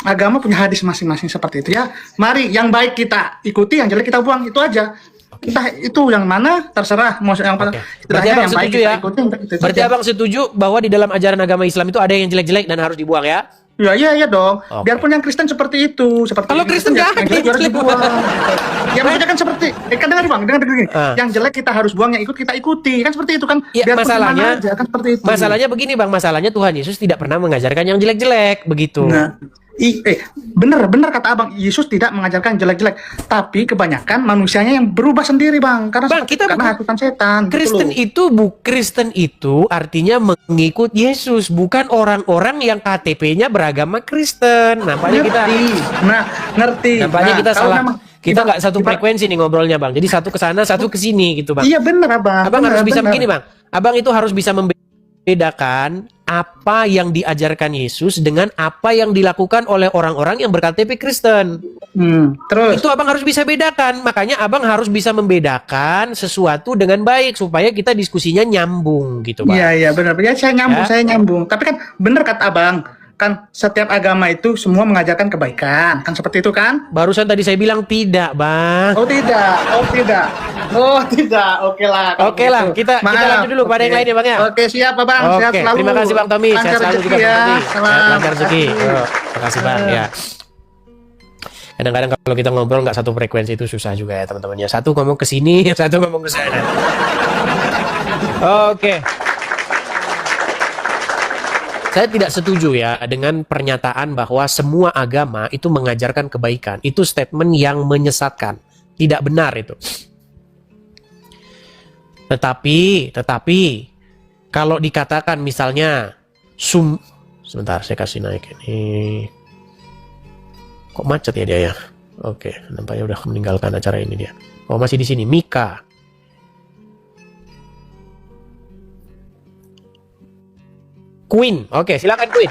agama punya hadis masing-masing seperti itu ya. Mari yang baik kita ikuti, yang jelek kita buang, itu aja. Kita itu yang mana terserah mau yang berarti Abang setuju ya? Berarti Abang setuju bahwa di dalam ajaran agama Islam itu ada yang jelek-jelek dan harus dibuang ya? Iya dong. Biarpun yang Kristen seperti itu, kalau Kristen yang harus dibuang. Ya maksudnya kan seperti kan dengar Bang, dengar gini. Yang jelek kita harus buang, yang ikut kita ikuti. Kan seperti itu kan. Ya, masalahnya aja, kan seperti itu. Masalahnya begini Bang, masalahnya Tuhan Yesus tidak pernah mengajarkan yang jelek-jelek begitu. Nah, bener kata Abang, Yesus tidak mengajarkan jelek-jelek, tapi kebanyakan manusianya yang berubah sendiri Bang, karena hasutan setan. Kristen itu artinya mengikut Yesus, bukan orang-orang yang KTP-nya beragama Kristen. Nampaknya ngerti. Nampaknya kita salah. Kita nggak satu frekuensi nih ngobrolnya Bang. Jadi satu ke sana, satu ke sini gitu Bang. Iya bener Abang. Abang harus bisa begini Bang. Abang itu harus bisa membedakan apa yang diajarkan Yesus dengan apa yang dilakukan oleh orang-orang yang ber-KTP Kristen. Terus itu Abang harus bisa bedakan. Makanya Abang harus bisa membedakan sesuatu dengan baik supaya kita diskusinya nyambung gitu Bang. Iya benar. Ya saya nyambung. Tapi kan bener kata Abang. Kan setiap agama itu semua mengajarkan kebaikan. Kan seperti itu kan? Barusan tadi saya bilang tidak, Bang. Oh tidak. Oke lah. Kita lanjut dulu pada yang lain ya, Bang ya. Oke, siap, Bang. Sehat selalu. Terima kasih Bang Tommy. Sehat selalu juga Bang Tommy. Lancar rezeki. Terima kasih Bang ya. Kadang-kadang kalau kita ngobrol nggak satu frekuensi itu susah juga ya teman-teman ya. Satu ngomong ke sini, satu ngomong ke sana. Oke. Saya tidak setuju ya dengan pernyataan bahwa semua agama itu mengajarkan kebaikan. Itu statement yang menyesatkan. Tidak benar itu. Tetapi kalau dikatakan misalnya sebentar saya kasih naik ini. Kok macet ya dia ya? Oke, nampaknya udah meninggalkan acara ini dia. Oh, masih di sini. Mika. Queen. Oke, silakan Queen.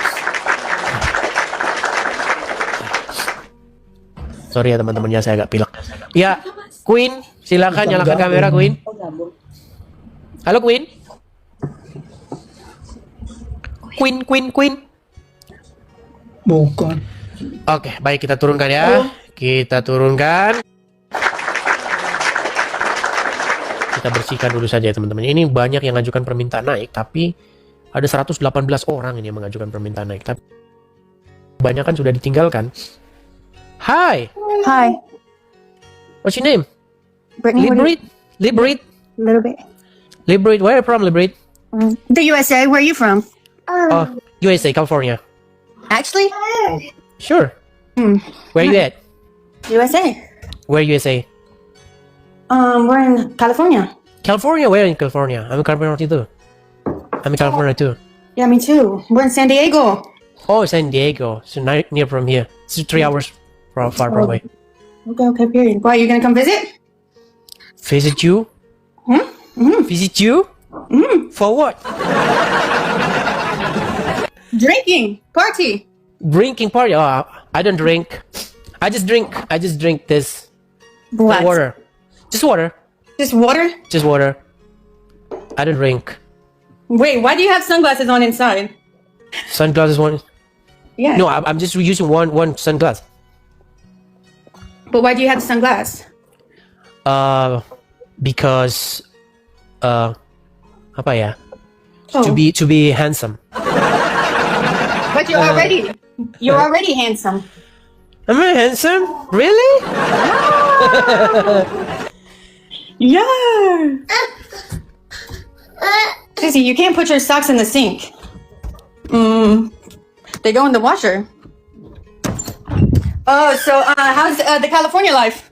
Sorry ya teman-teman ya, saya agak pilek. Ya, Queen, silakan nyalakan kamera Queen. Halo Queen. Queen. Bukan. Oke, baik kita turunkan ya. Kita turunkan. Kita bersihkan dulu saja ya teman-teman. Ini banyak yang mengajukan permintaan naik, tapi ada 118 orang ini yang mengajukan permintaan naik. Tapi kebanyakan sudah ditinggalkan. Hi. What's your name? Brittany. Liberate. Little bit. Liberate. Where are you from, Liberate? The USA. Where are you from? USA, California. Actually? Sure. Where are you at? USA. Where USA? We're in California. California? Where in California? I'm in California too. Yeah, me too. We're in San Diego. Oh, San Diego. So near from here. It's 3 hours far away. Okay, period. Why, are you gonna come visit? Visit you? Visit you? For what? Drinking party. Drinking party? Oh, I don't drink. I just drink this. What? Water. Just water. Just water? Just water. I don't drink. Wait, why do you have sunglasses on inside? Sunglasses one? Yeah. No, I'm just using one sunglass. But why do you have the sunglass? Because apa ya? Oh. To be handsome. But you're already handsome. Am I handsome? Really? Yeah. Sissy, you can't put your socks in the sink. They go in the washer. Oh, so how's the California life?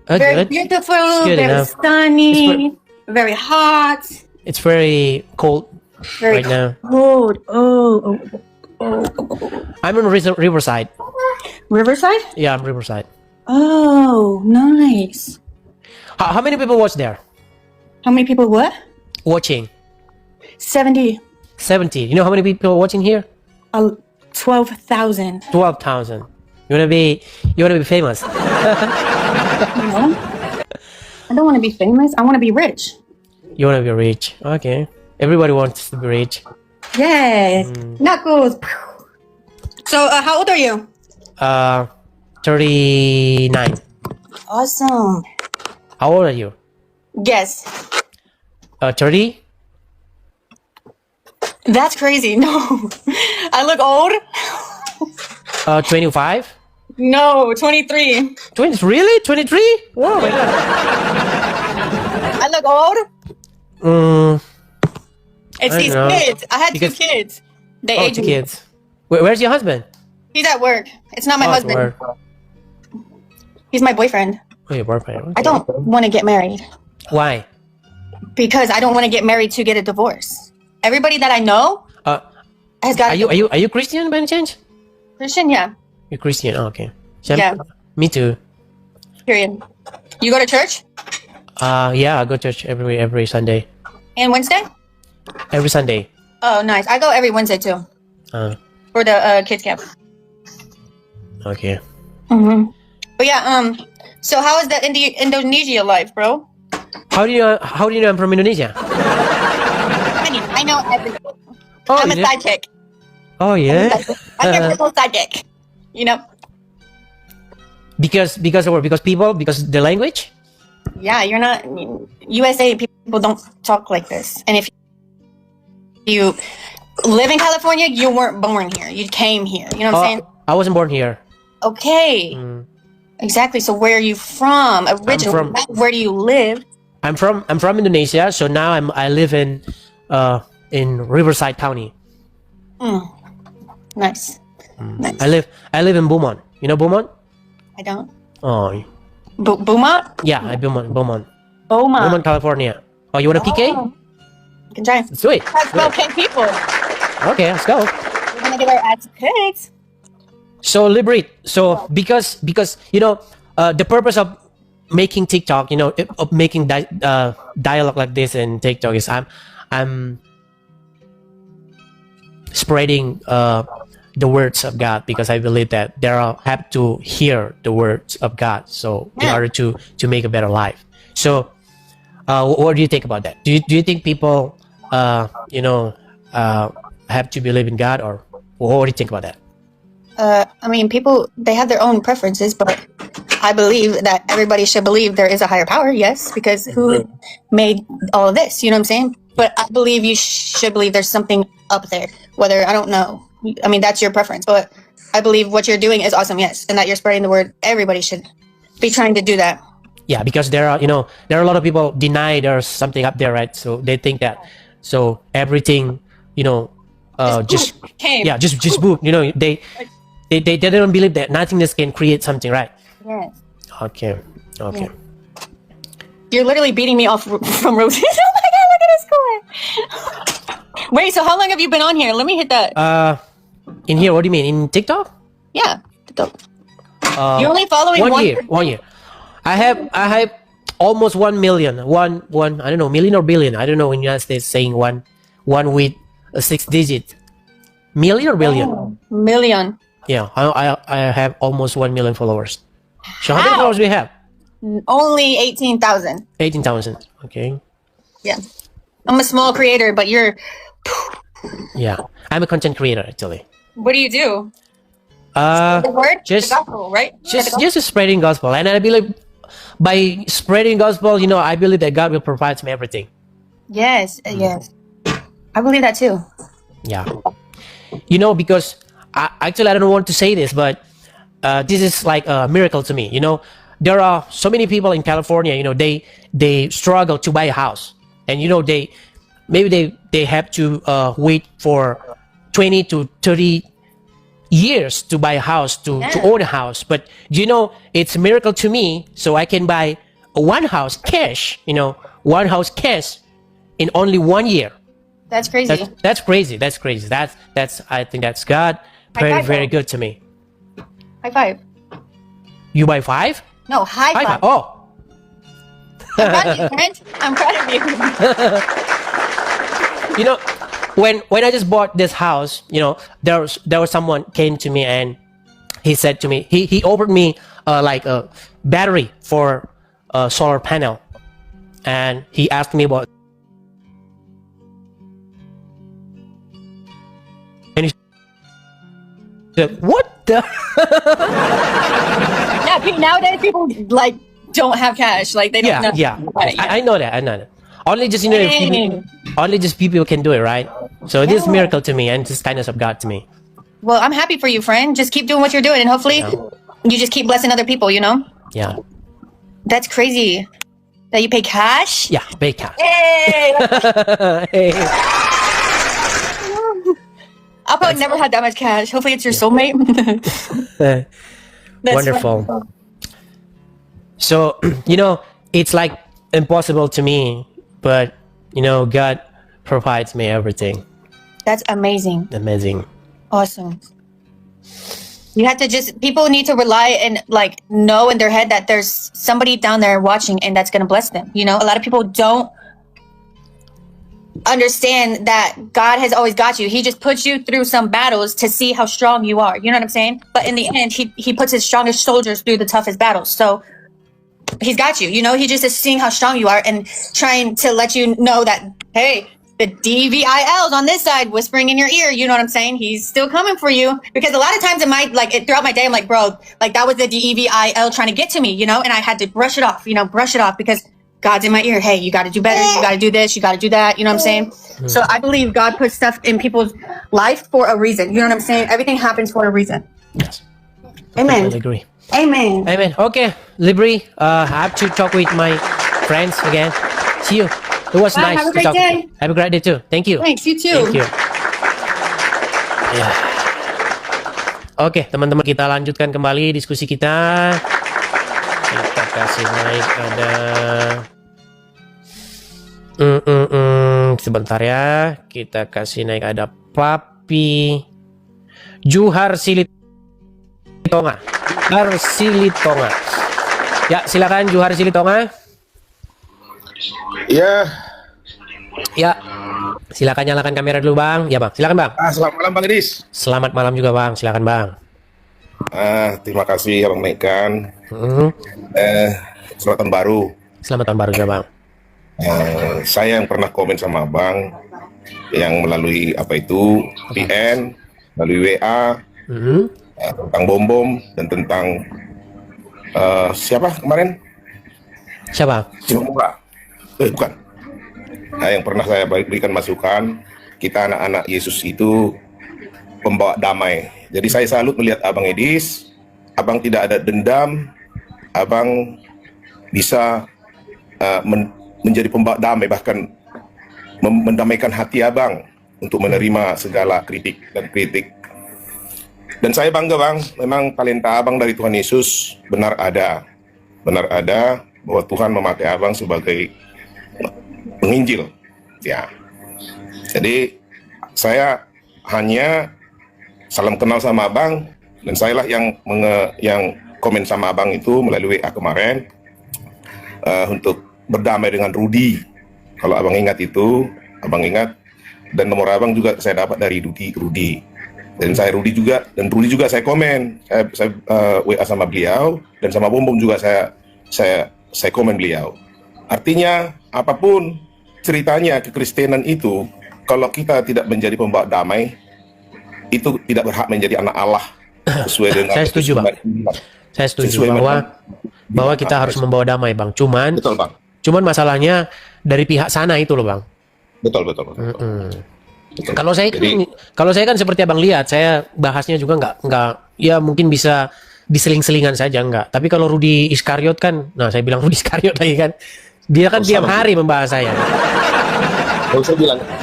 Very Good. beautiful, It's good very enough. sunny, very hot, It's very cold very right now. cold. Oh. I'm in Riverside. Riverside? Yeah, I'm Riverside. Oh, nice. How many people watch there? How many people what? Watching? 70. 70. You know how many people watching here? 12,000. 12,000. You wanna be famous? No. I don't want to be famous. I want to be rich. You wanna be rich? Okay. Everybody wants to be rich. Yes. Knuckles. So, how old are you? 39. Awesome. How old are you? Yes. 30? That's crazy. No. I look old? 25? No, 23. 20? Really? 23? Whoa. I look old? It's I these know. kids. I had Because- 2 kids. They Oh, aged 2 me. kids. Where's your husband? He's at work. It's not my Oh, it's husband. work. He's my boyfriend. Oh, your boyfriend. I don't want to get married Why? because I don't want to get married to get a divorce. Everybody that I know has got. Are you Christian by any chance? Christian? Yeah. You're Christian. Oh, okay. So Yeah. Me too. Period. You go to church? Yeah, I go to church every Sunday. And Wednesday? Every Sunday. Oh, nice. I go every Wednesday too for the kids camp. Okay. Mm-hmm. But yeah, so how is the Indonesia life, bro? How do you know I'm from Indonesia? I know everything. Oh, I'm a yeah. sidekick. Oh yeah. I'm your personal sidekick. You know? Because of what? Because the language? Yeah, you're not USA. People don't talk like this. And if you live in California, you weren't born here. You came here. You know what I'm saying? I wasn't born here. Okay. Exactly. So where are you from originally? from- Where do you live? I'm from Indonesia, so now I live in Riverside County. Nice. Nice. I live in Beaumont. You know Beaumont? I don't. Oh. Beaumont? Yeah, I Beaumont. Beaumont. Beaumont, California. Oh, you want a PK? You can try. Let's do it. Let's go, 10 people. Okay, let's go. We're gonna get our ads kicked. So liberate. So because the purpose of making TikTok, of making dialogue like this in TikTok is I'm spreading the words of God, because I believe that they have to hear the words of God, so in order to make a better life. So what do you think about that? Do you think people have to believe in God, or what do you think about that? I mean, people, they have their own preferences, but I believe that everybody should believe there is a higher power, yes, because who made all of this, you know what I'm saying? But I believe you should believe there's something up there, whether, I don't know. I mean, that's your preference, but I believe what you're doing is awesome, yes, and that you're spreading the word. Everybody should be trying to do that. Yeah, because there are a lot of people deny there's something up there, right? So they think that, so everything, just came. yeah, just boom. They don't believe that nothingness can create something, right? Yes. Okay. Yeah. You're literally beating me off from Roses. Oh my god, look at his score. Wait, so how long have you been on here? Let me hit that. In here, what do you mean? In TikTok? Yeah, TikTok. You're only following 1 year. 1 year. I have almost 1 million. One I don't know, million or billion. I don't know in United States saying one with a 6 digit. Million or billion? Oh, million. Yeah, I have almost 1 million followers. So how many followers do we have? Only 18,000. 18,000. Okay. Yeah. I'm a small creator, but you're. Yeah, I'm a content creator actually. What do you do? The word? Just the gospel, right? just spreading gospel, and I believe by spreading gospel, I believe that God will provide me everything. Yes, yes. I believe that too. Yeah. Because I don't want to say this, but this is like a miracle to me. there are so many people in California, they struggle to buy a house, and they have to wait for 20 to 30 years to buy a house, to own a house. But it's a miracle to me, so I can buy one house cash, one house cash in only 1 year. That's crazy. That's crazy. That's I think that's God. Very, very good to me. High five. You buy 5? No, high five. Oh. I'm proud of you, friend. I'm proud of you. When I just bought this house, there was someone came to me and he said to me, he offered me like a battery for a solar panel, and he asked me about. And he said, "What the?" Yeah, nowadays people like don't have cash. Like they don't know. Yeah. I know that. Only just only just people can do it, right? So this is a miracle to me, and this kindness of God to me. Well, I'm happy for you, friend. Just keep doing what you're doing, and hopefully you just keep blessing other people. Yeah. That's crazy. That you pay cash? Yeah, pay cash. Hey! Hey. I'll probably never have that much cash. Hopefully it's your soulmate. Wonderful. Fun. So, it's like impossible to me, but, God provides me everything. That's amazing. Amazing. Awesome. You have to people need to rely and know in their head that there's somebody down there watching and that's going to bless them. A lot of people don't understand that God has always got you. He just puts you through some battles to see how strong you are. You know what I'm saying? But in the end, he puts his strongest soldiers through the toughest battles. So he's got you. He just is seeing how strong you are and trying to let you know that, hey, the DVIL's on this side whispering in your ear. You know what I'm saying? He's still coming for you. Because a lot of times throughout my day, I'm like, bro, that was the DEVIL trying to get to me, and I had to brush it off because God's in my ear. Hey, you got to do better. You got to do this. You got to do that. You know what I'm saying? So I believe God puts stuff in people's life for a reason. You know what I'm saying? Everything happens for a reason. Yes. Amen. I agree. Amen. Amen. Okay, Libri, I have to talk with my friends again. See you. It was nice have a to great talk. day. Have a great day too. Thank you. Thanks, you too. Thank you. Ya. Oke, teman-teman, kita lanjutkan kembali diskusi kita. Kita kasih naik ada sebentar ya. Kita kasih naik ada Papi Juhar Silitonga. Silitonga. Ya, silakan Juhar Silitonga. Ya. Ya. Silakan nyalakan kamera dulu, Bang. Ya, Bang. Silakan, Bang. Selamat malam, Bang Idris. Selamat malam juga, Bang. Silakan, Bang. Terima kasih, Abang Maikan. Selamat tahun baru. Selamat tahun baru juga, Bang. Saya yang pernah komen sama Abang yang melalui PN, melalui WA, tentang bom dan tentang siapa kemarin? Siapa? Bukan. Yang pernah saya berikan masukan, kita anak-anak Yesus itu pembawa damai. Jadi saya salut melihat Abang Edis, Abang tidak ada dendam, Abang bisa menjadi pembawa damai, bahkan mendamaikan hati Abang untuk menerima segala kritik. Dan saya bangga, Bang, memang talenta Abang dari Tuhan Yesus benar ada bahwa Tuhan memakai Abang sebagai penginjil. Ya. Jadi saya hanya salam kenal sama Abang, dan sayalah yang komen sama Abang itu melalui WA kemarin untuk berdamai dengan Rudi. Kalau Abang ingat itu, Abang ingat, dan nomor Abang juga saya dapat dari Rudi. Dan Rudi juga saya komen, saya WA sama beliau, dan sama Bom juga saya komen beliau. Artinya apapun ceritanya kekristenan itu, kalau kita tidak menjadi pembawa damai, itu tidak berhak menjadi anak Allah. Sesuai dengan saya setuju, Bang. Saya setuju bahwa kita harus membawa damai, Bang. Betul, Bang. Cuman masalahnya dari pihak sana itu loh, Bang. Betul. Kalau saya kan seperti Abang lihat, saya bahasnya juga nggak ya mungkin bisa diseling-selingan saja, enggak. Tapi kalau Rudi Iskariot kan, nah saya bilang Rudi Iskariot lagi kan, dia kan tiap hari membahas saya.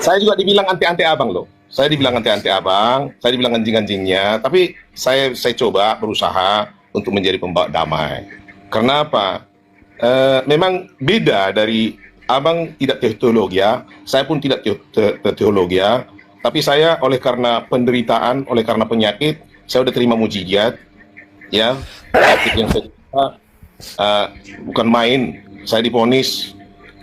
Saya juga dibilang anti-anti abang loh. Saya dibilang anti-anti abang, saya dibilang anjing-anjingnya, tapi saya coba berusaha untuk menjadi pembawa damai. Karena apa? Memang beda dari abang tidak teologi ya, saya pun tidak teologi ya, tapi saya oleh karena penderitaan, oleh karena penyakit, saya udah terima mujizat, ya, penyakit yang saya bukan main, saya divonis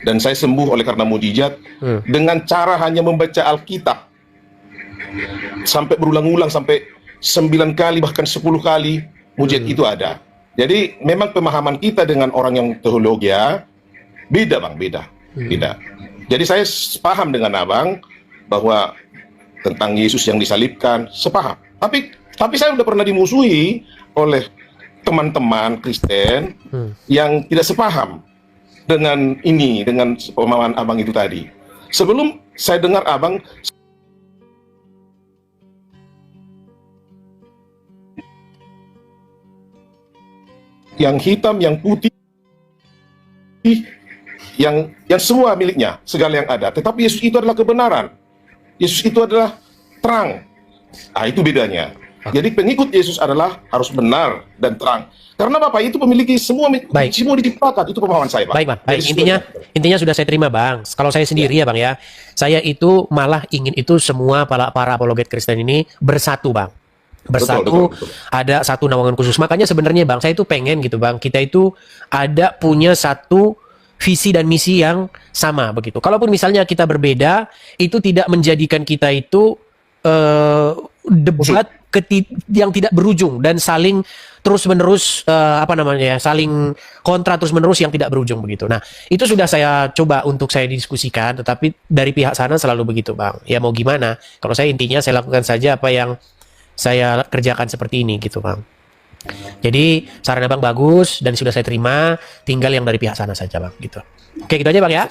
dan saya sembuh oleh karena mujizat dengan cara hanya membaca Alkitab sampai berulang-ulang sampai 9 kali bahkan 10 kali mujizat itu ada. Jadi memang pemahaman kita dengan orang yang teologi ya beda bang, beda. Jadi saya sepaham dengan abang bahwa tentang Yesus yang disalibkan, sepaham. Tapi saya udah pernah dimusuhi oleh teman-teman Kristen yang tidak sepaham dengan ini, dengan pemahaman abang itu tadi. Sebelum saya dengar abang yang hitam, yang putih, yang semua miliknya, segala yang ada. Tetapi Yesus itu adalah kebenaran. Yesus itu adalah terang. Itu bedanya. Jadi pengikut Yesus adalah harus benar dan terang. Karena Bapak itu memiliki semua diciptakan. Itu pemahaman saya, Pak. Baik, Bang. Baik, intinya sudah saya terima, Bang. Kalau saya sendiri ya, Bang ya. Saya itu malah ingin itu semua para apologet Kristen ini bersatu, Bang. Bersatu, betul. Ada satu naungan khusus. Makanya sebenarnya Bang, saya itu pengen gitu Bang, kita itu ada punya satu visi dan misi yang sama begitu. Kalaupun misalnya kita berbeda, itu tidak menjadikan kita itu debat yang tidak berujung dan saling terus-menerus saling kontra terus-menerus yang tidak berujung begitu. Nah, itu sudah saya coba untuk saya diskusikan, tetapi dari pihak sana selalu begitu Bang. Ya mau gimana? Kalau saya intinya saya lakukan saja apa yang saya kerjakan seperti ini gitu Bang. Jadi saran Abang bagus dan sudah saya terima, tinggal yang dari pihak sana saja Bang gitu. Oke gitu aja Bang ya.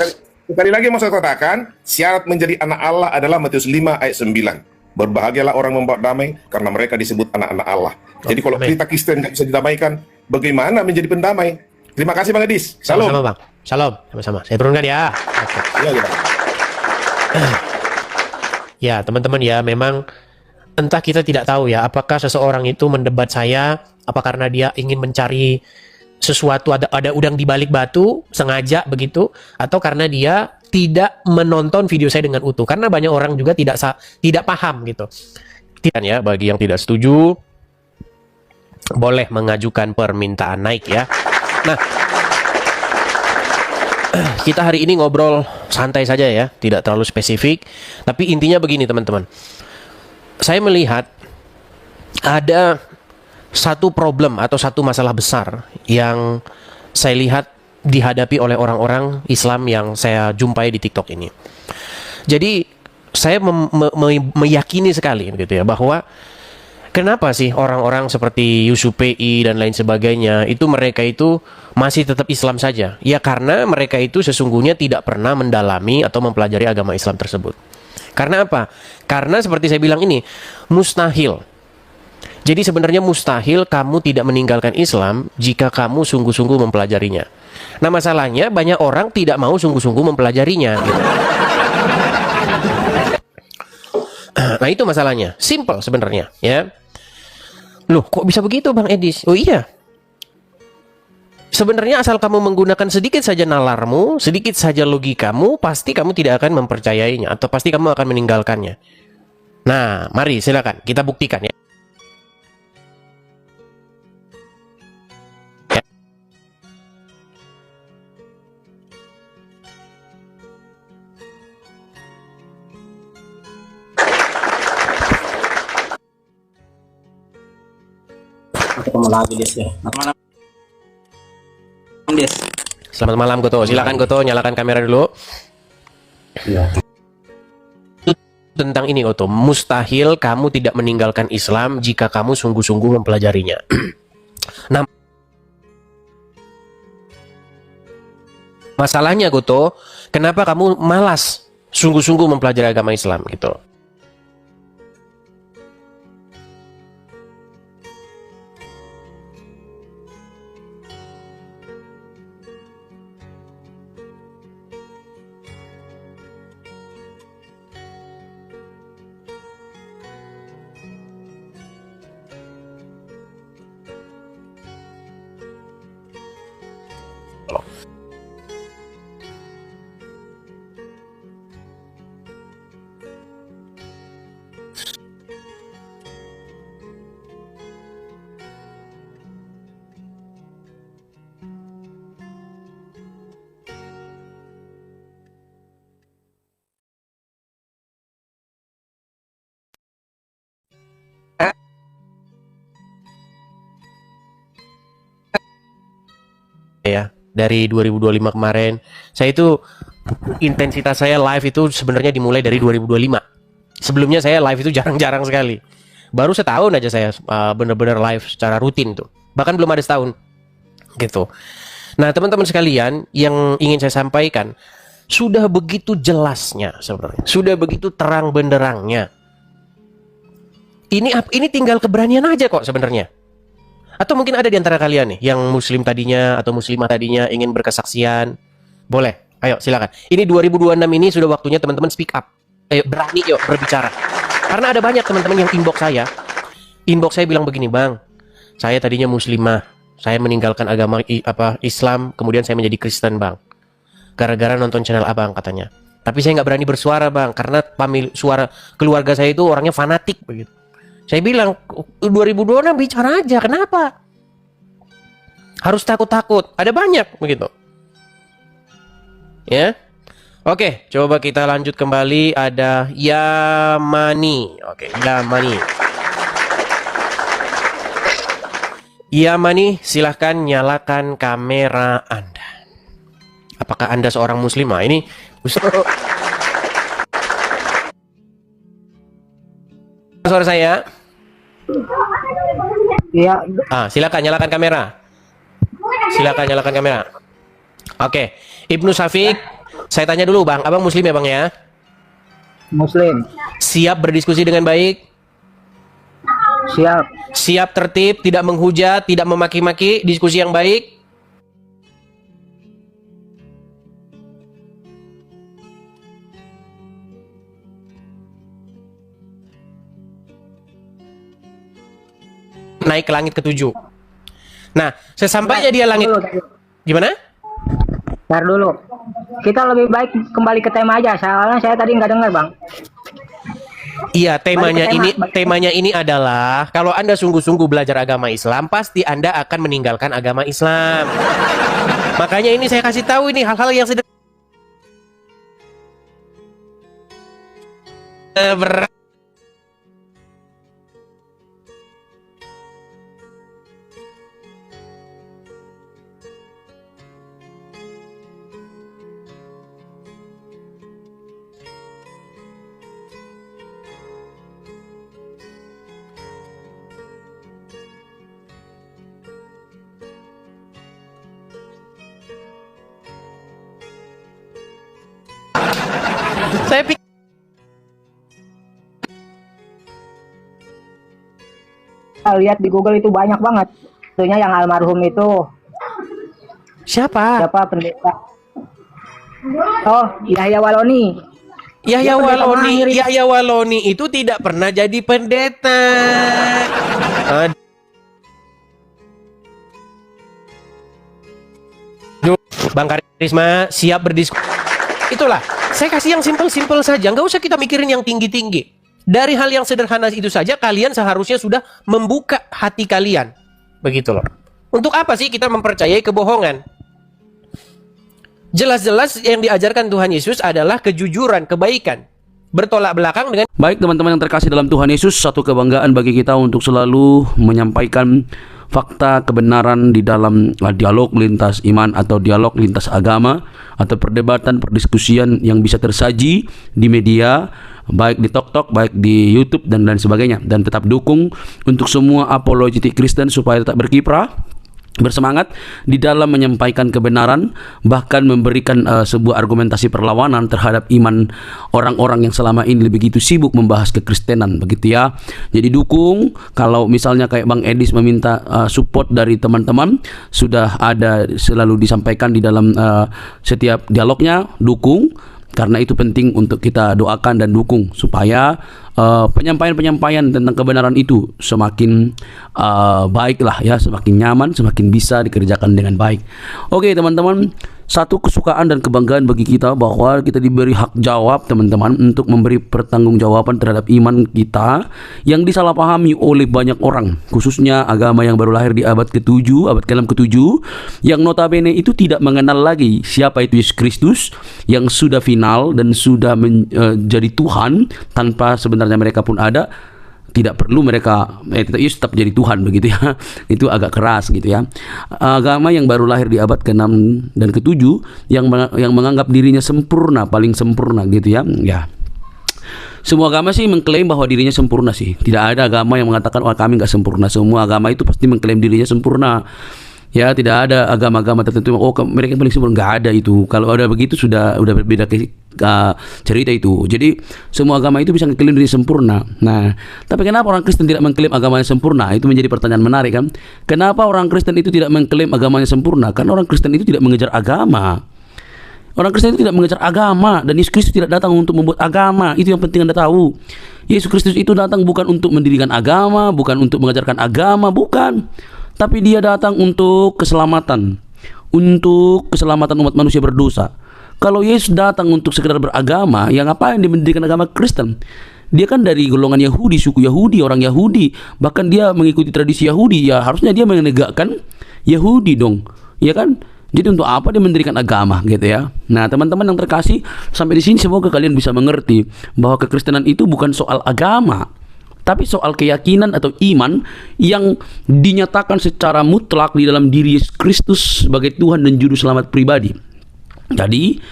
Sekali lagi mau saya katakan, syarat menjadi anak Allah adalah Matius 5 ayat 9. Berbahagialah orang membawa damai karena mereka disebut anak-anak Allah. Jadi kalau kita Kristen nggak bisa didamaikan, bagaimana menjadi pendamai? Terima kasih Bang Edis. Salam. Sama-sama Bang. Salam. Sama-sama. Saya turunkan ya. Oke. Ya teman-teman ya, memang entah kita tidak tahu ya, apakah seseorang itu mendebat saya, apa karena dia ingin mencari sesuatu, ada udang di balik batu, sengaja begitu, atau karena dia tidak menonton video saya dengan utuh. Karena banyak orang juga tidak paham gitu. Ya, bagi yang tidak setuju, boleh mengajukan permintaan naik ya. Nah, kita hari ini ngobrol santai saja ya, tidak terlalu spesifik, tapi intinya begini teman-teman. Saya melihat ada satu problem atau satu masalah besar yang saya lihat dihadapi oleh orang-orang Islam yang saya jumpai di TikTok ini. Jadi saya meyakini sekali gitu ya, bahwa kenapa sih orang-orang seperti Yusuf PI dan lain sebagainya itu mereka itu masih tetap Islam saja? Ya karena mereka itu sesungguhnya tidak pernah mendalami atau mempelajari agama Islam tersebut. Karena apa? Karena seperti saya bilang ini, mustahil. Jadi sebenarnya mustahil kamu tidak meninggalkan Islam jika kamu sungguh-sungguh mempelajarinya. Nah masalahnya banyak orang tidak mau sungguh-sungguh mempelajarinya gitu. Nah itu masalahnya. Simple sebenarnya ya. Loh kok bisa begitu Bang Edis? Oh iya. Sebenarnya asal kamu menggunakan sedikit saja nalarmu, sedikit saja logikamu, pasti kamu tidak akan mempercayainya atau pasti kamu akan meninggalkannya. Nah, mari silakan kita buktikan ya. Ketemu lagi Des ya. Selamat malam Goto. Silakan Goto, nyalakan kamera dulu. Ya. Tentang ini Goto, mustahil kamu tidak meninggalkan Islam jika kamu sungguh-sungguh mempelajarinya. Nah, masalahnya Goto, kenapa kamu malas sungguh-sungguh mempelajari agama Islam gitu? Ya, dari 2025 kemarin saya itu intensitas saya live itu sebenarnya dimulai dari 2025. Sebelumnya saya live itu jarang-jarang sekali. Baru setahun aja saya benar-benar live secara rutin tuh. Bahkan belum ada setahun gitu. Nah, teman-teman sekalian, yang ingin saya sampaikan, sudah begitu jelasnya sebenarnya, sudah begitu terang benderangnya. Ini tinggal keberanian aja kok sebenarnya. Atau mungkin ada di antara kalian nih yang muslim tadinya atau muslimah tadinya ingin berkesaksian. Boleh, ayo silakan. Ini 2026 ini sudah waktunya teman-teman speak up. Ayo berani yuk berbicara. Karena ada banyak teman-teman yang inbox saya. Inbox saya bilang begini, "Bang, saya tadinya muslimah. Saya meninggalkan agama Islam, kemudian saya menjadi Kristen, Bang. Gara-gara nonton channel Abang," katanya. "Tapi saya nggak berani bersuara, Bang, karena suara keluarga saya itu orangnya fanatik begitu." Saya bilang, 2026 bicara aja, kenapa? Harus takut-takut, ada banyak begitu. Ya. Oke, coba kita lanjut kembali. Ada Yamani. Oke, Yamani. Yamani, silahkan nyalakan kamera Anda. Apakah Anda seorang muslimah? Ini suara saya. Iya. Silakan nyalakan kamera. Silakan nyalakan kamera. Oke, Ibnu Syafiq, saya tanya dulu, Bang. Abang muslim ya, Bang ya? Muslim. Siap berdiskusi dengan baik? Siap. Siap tertib, tidak menghujat, tidak memaki-maki, diskusi yang baik? Naik ke langit ke-7. Nah, sesampainya dia langit. Gimana? Ntar dulu. Kita lebih baik kembali ke tema aja. Soalnya saya tadi nggak dengar, Bang. Iya, temanya ini adalah kalau Anda sungguh-sungguh belajar agama Islam, pasti Anda akan meninggalkan agama Islam. Makanya ini saya kasih tahu ini hal-hal yang sederhana. Saya pikir lihat di Google itu banyak banget. Tentunya yang almarhum itu. Siapa? Siapa pendeta? Oh, Yahya Waloni. Yahya Waloni itu tidak pernah jadi pendeta. Bang Karisma siap berdiskusi. Itulah, saya kasih yang simpel-simpel saja. Nggak usah kita mikirin yang tinggi-tinggi. Dari hal yang sederhana itu saja, kalian seharusnya sudah membuka hati kalian. Begitu loh. Untuk apa sih kita mempercayai kebohongan? Jelas-jelas yang diajarkan Tuhan Yesus adalah kejujuran, kebaikan. Bertolak belakang dengan... Baik teman-teman yang terkasih dalam Tuhan Yesus, satu kebanggaan bagi kita untuk selalu menyampaikan fakta kebenaran di dalam dialog lintas iman atau dialog lintas agama atau perdebatan, perdiskusian yang bisa tersaji di media, baik di TokTok, baik di YouTube dan lain sebagainya. Dan tetap dukung untuk semua apologetik Kristen supaya tetap berkiprah, bersemangat di dalam menyampaikan kebenaran, bahkan memberikan sebuah argumentasi perlawanan terhadap iman orang-orang yang selama ini begitu sibuk membahas kekristenan, begitu ya. Jadi dukung. Kalau misalnya kayak Bang Edis meminta support dari teman-teman, sudah ada selalu disampaikan di dalam setiap dialognya, dukung. Karena itu penting untuk kita doakan dan dukung supaya penyampaian-penyampaian tentang kebenaran itu semakin baiklah ya, semakin nyaman, semakin bisa dikerjakan dengan baik. Oke teman-teman, satu kesukaan dan kebanggaan bagi kita bahwa kita diberi hak jawab teman-teman untuk memberi pertanggungjawaban terhadap iman kita yang disalahpahami oleh banyak orang, khususnya agama yang baru lahir di abad ke-7, abad ke-6 ke-7, yang notabene itu tidak mengenal lagi siapa itu Yesus Kristus yang sudah final dan sudah menjadi Tuhan tanpa sebenarnya mereka pun ada. Tidak perlu mereka tetap jadi Tuhan begitu ya. Itu agak keras gitu ya. Agama yang baru lahir di abad ke-6 dan ke-7 yang menganggap dirinya sempurna, paling sempurna gitu ya. Ya. Semua agama sih mengklaim bahwa dirinya sempurna sih. Tidak ada agama yang mengatakan kami nggak sempurna. Semua agama itu pasti mengklaim dirinya sempurna. Ya, tidak ada agama-agama tertentu mereka paling sempurna, nggak ada itu. Kalau ada begitu sudah berbeda cerita itu. Jadi semua agama itu bisa mengklaim diri sempurna. Nah, tapi kenapa orang Kristen tidak mengklaim agamanya sempurna? Itu menjadi pertanyaan menarik kan? Kenapa orang Kristen itu tidak mengklaim agamanya sempurna? Karena orang Kristen itu tidak mengejar agama. Orang Kristen itu tidak mengejar agama, dan Yesus Kristus tidak datang untuk membuat agama. Itu yang penting Anda tahu. Yesus Kristus itu datang bukan untuk mendirikan agama, bukan untuk mengajarkan agama, bukan. Tapi dia datang untuk keselamatan umat manusia berdosa. Kalau Yesus datang untuk sekedar beragama, yang ngapain dia mendirikan agama Kristen? Dia kan dari golongan Yahudi, suku Yahudi, orang Yahudi, bahkan dia mengikuti tradisi Yahudi. Ya harusnya dia menegakkan Yahudi dong, ya kan? Jadi untuk apa dia mendirikan agama gitu ya? Nah teman-teman yang terkasih, sampai di sini semoga kalian bisa mengerti bahwa kekristenan itu bukan soal agama, tapi soal keyakinan atau iman yang dinyatakan secara mutlak di dalam diri Yesus Kristus sebagai Tuhan dan Juru Selamat pribadi. Jadi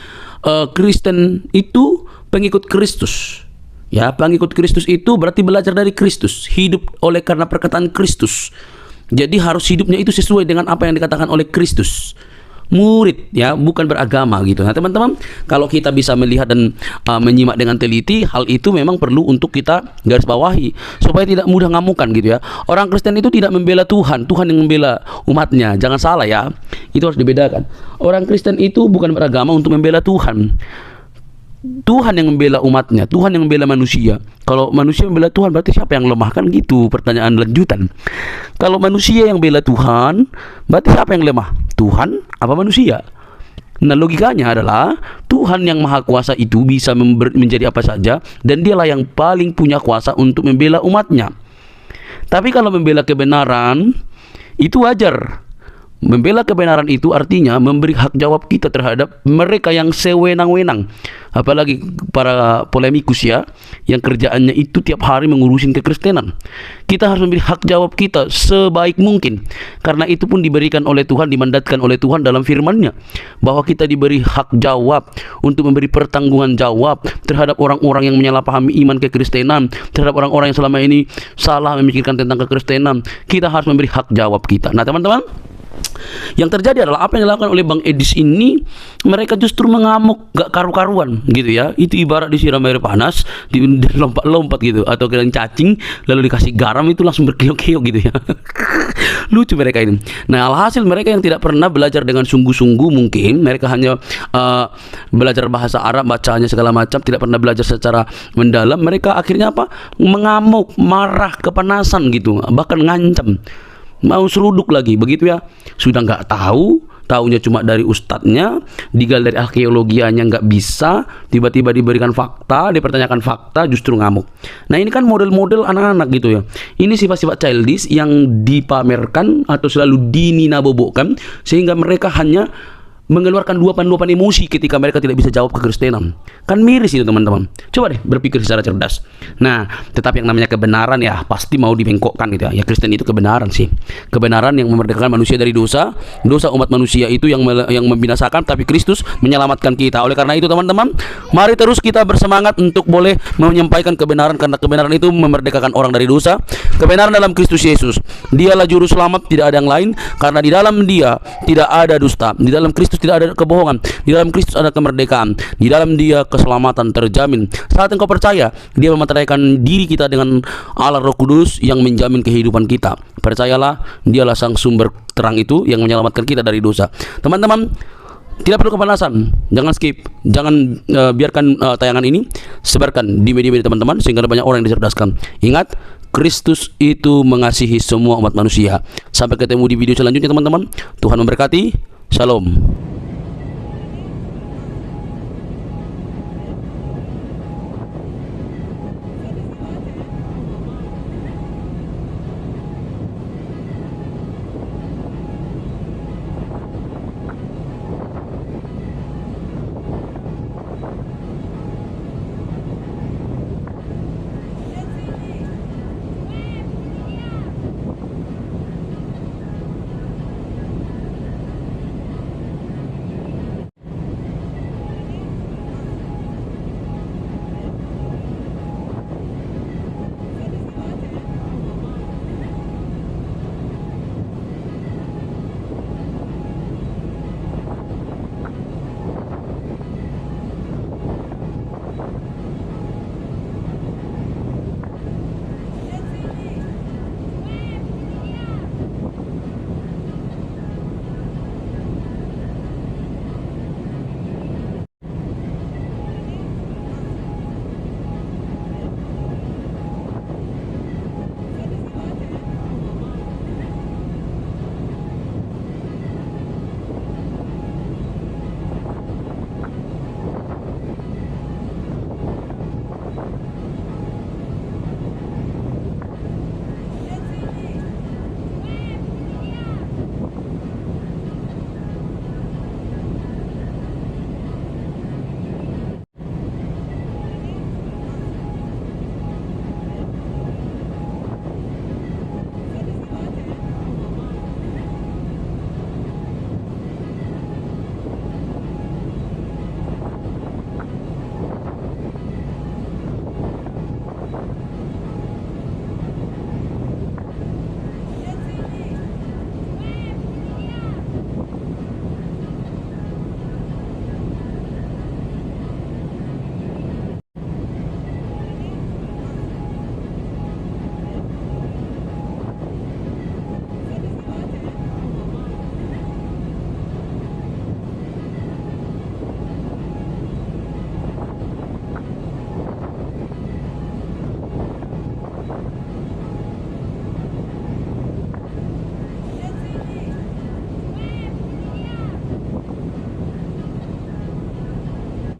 Kristen itu pengikut Kristus. Ya, pengikut Kristus itu berarti belajar dari Kristus, hidup oleh karena perkataan Kristus. Jadi harus hidupnya itu sesuai dengan apa yang dikatakan oleh Kristus. Murid ya, bukan beragama gitu. Nah teman-teman, kalau kita bisa melihat dan menyimak dengan teliti, hal itu memang perlu untuk kita garis bawahi supaya tidak mudah ngamukan gitu ya. Orang Kristen itu tidak membela Tuhan, Tuhan yang membela umatnya. Jangan salah ya, itu harus dibedakan. Orang Kristen itu bukan beragama untuk membela Tuhan. Tuhan yang membela umatnya, Tuhan yang membela manusia. Kalau manusia membela Tuhan, berarti siapa yang lemah? Kan gitu pertanyaan lanjutan. Kalau manusia yang bela Tuhan, berarti siapa yang lemah? Tuhan apa manusia? Nah logikanya adalah Tuhan yang maha kuasa itu bisa menjadi apa saja, dan dialah yang paling punya kuasa untuk membela umatnya. Tapi kalau membela kebenaran, itu wajar. Membela kebenaran itu artinya memberi hak jawab kita terhadap mereka yang sewenang-wenang. Apalagi para polemikus ya, yang kerjaannya itu tiap hari mengurusin kekristenan. Kita harus memberi hak jawab kita sebaik mungkin. Karena itu pun diberikan oleh Tuhan, dimandatkan oleh Tuhan dalam firman-Nya, bahwa kita diberi hak jawab untuk memberi pertanggungan jawab terhadap orang-orang yang menyalahpahami iman kekristenan, terhadap orang-orang yang selama ini salah memikirkan tentang kekristenan. Kita harus memberi hak jawab kita. Nah teman-teman, yang terjadi adalah apa yang dilakukan oleh Bang Edis ini, mereka justru mengamuk gak karu-karuan gitu ya. Itu ibarat disiram air panas, lompat-lompat gitu, atau kalian cacing lalu dikasih garam itu langsung berkiok-kiok gitu ya. Lucu mereka ini. Nah alhasil mereka yang tidak pernah belajar dengan sungguh-sungguh, mungkin mereka hanya belajar bahasa Arab, bacanya segala macam, tidak pernah belajar secara mendalam. Mereka akhirnya apa? Mengamuk, marah, kepanasan gitu, bahkan ngancam, mau seruduk lagi begitu ya. Sudah nggak tahu, taunya cuma dari ustadznya, digali dari arkeologianya nggak bisa, tiba-tiba diberikan fakta, dipertanyakan fakta, justru ngamuk. Nah ini kan model-model anak-anak gitu ya. Ini sifat-sifat childish yang dipamerkan atau selalu dininabobokan, sehingga mereka hanya mengeluarkan luapan-luapan emosi ketika mereka tidak bisa jawab kekristenan. Kan miris itu teman-teman. Coba deh berpikir secara cerdas. Nah, tetapi yang namanya kebenaran ya pasti mau dibengkokkan gitu ya. Ya Kristen itu kebenaran sih. Kebenaran yang memerdekakan manusia dari dosa. Dosa umat manusia itu yang membinasakan, tapi Kristus menyelamatkan kita. Oleh karena itu teman-teman, mari terus kita bersemangat untuk boleh menyampaikan kebenaran, karena kebenaran itu memerdekakan orang dari dosa. Kebenaran dalam Kristus Yesus. Dialah juru selamat, tidak ada yang lain, karena di dalam Dia tidak ada dusta. Di dalam Kristus tidak ada kebohongan. Di dalam Kristus ada kemerdekaan. Di dalam Dia keselamatan terjamin. Saat engkau percaya, Dia memateraikan diri kita dengan Allah Roh Kudus yang menjamin kehidupan kita. Percayalah, Dialah sang sumber terang itu yang menyelamatkan kita dari dosa. Teman-teman, Tidak perlu kepanasan, jangan skip, jangan biarkan tayangan ini, sebarkan di media-media teman-teman sehingga ada banyak orang yang dicerdaskan. Ingat, Kristus itu mengasihi semua umat manusia. Sampai ketemu di video selanjutnya teman-teman. Tuhan memberkati. Shalom.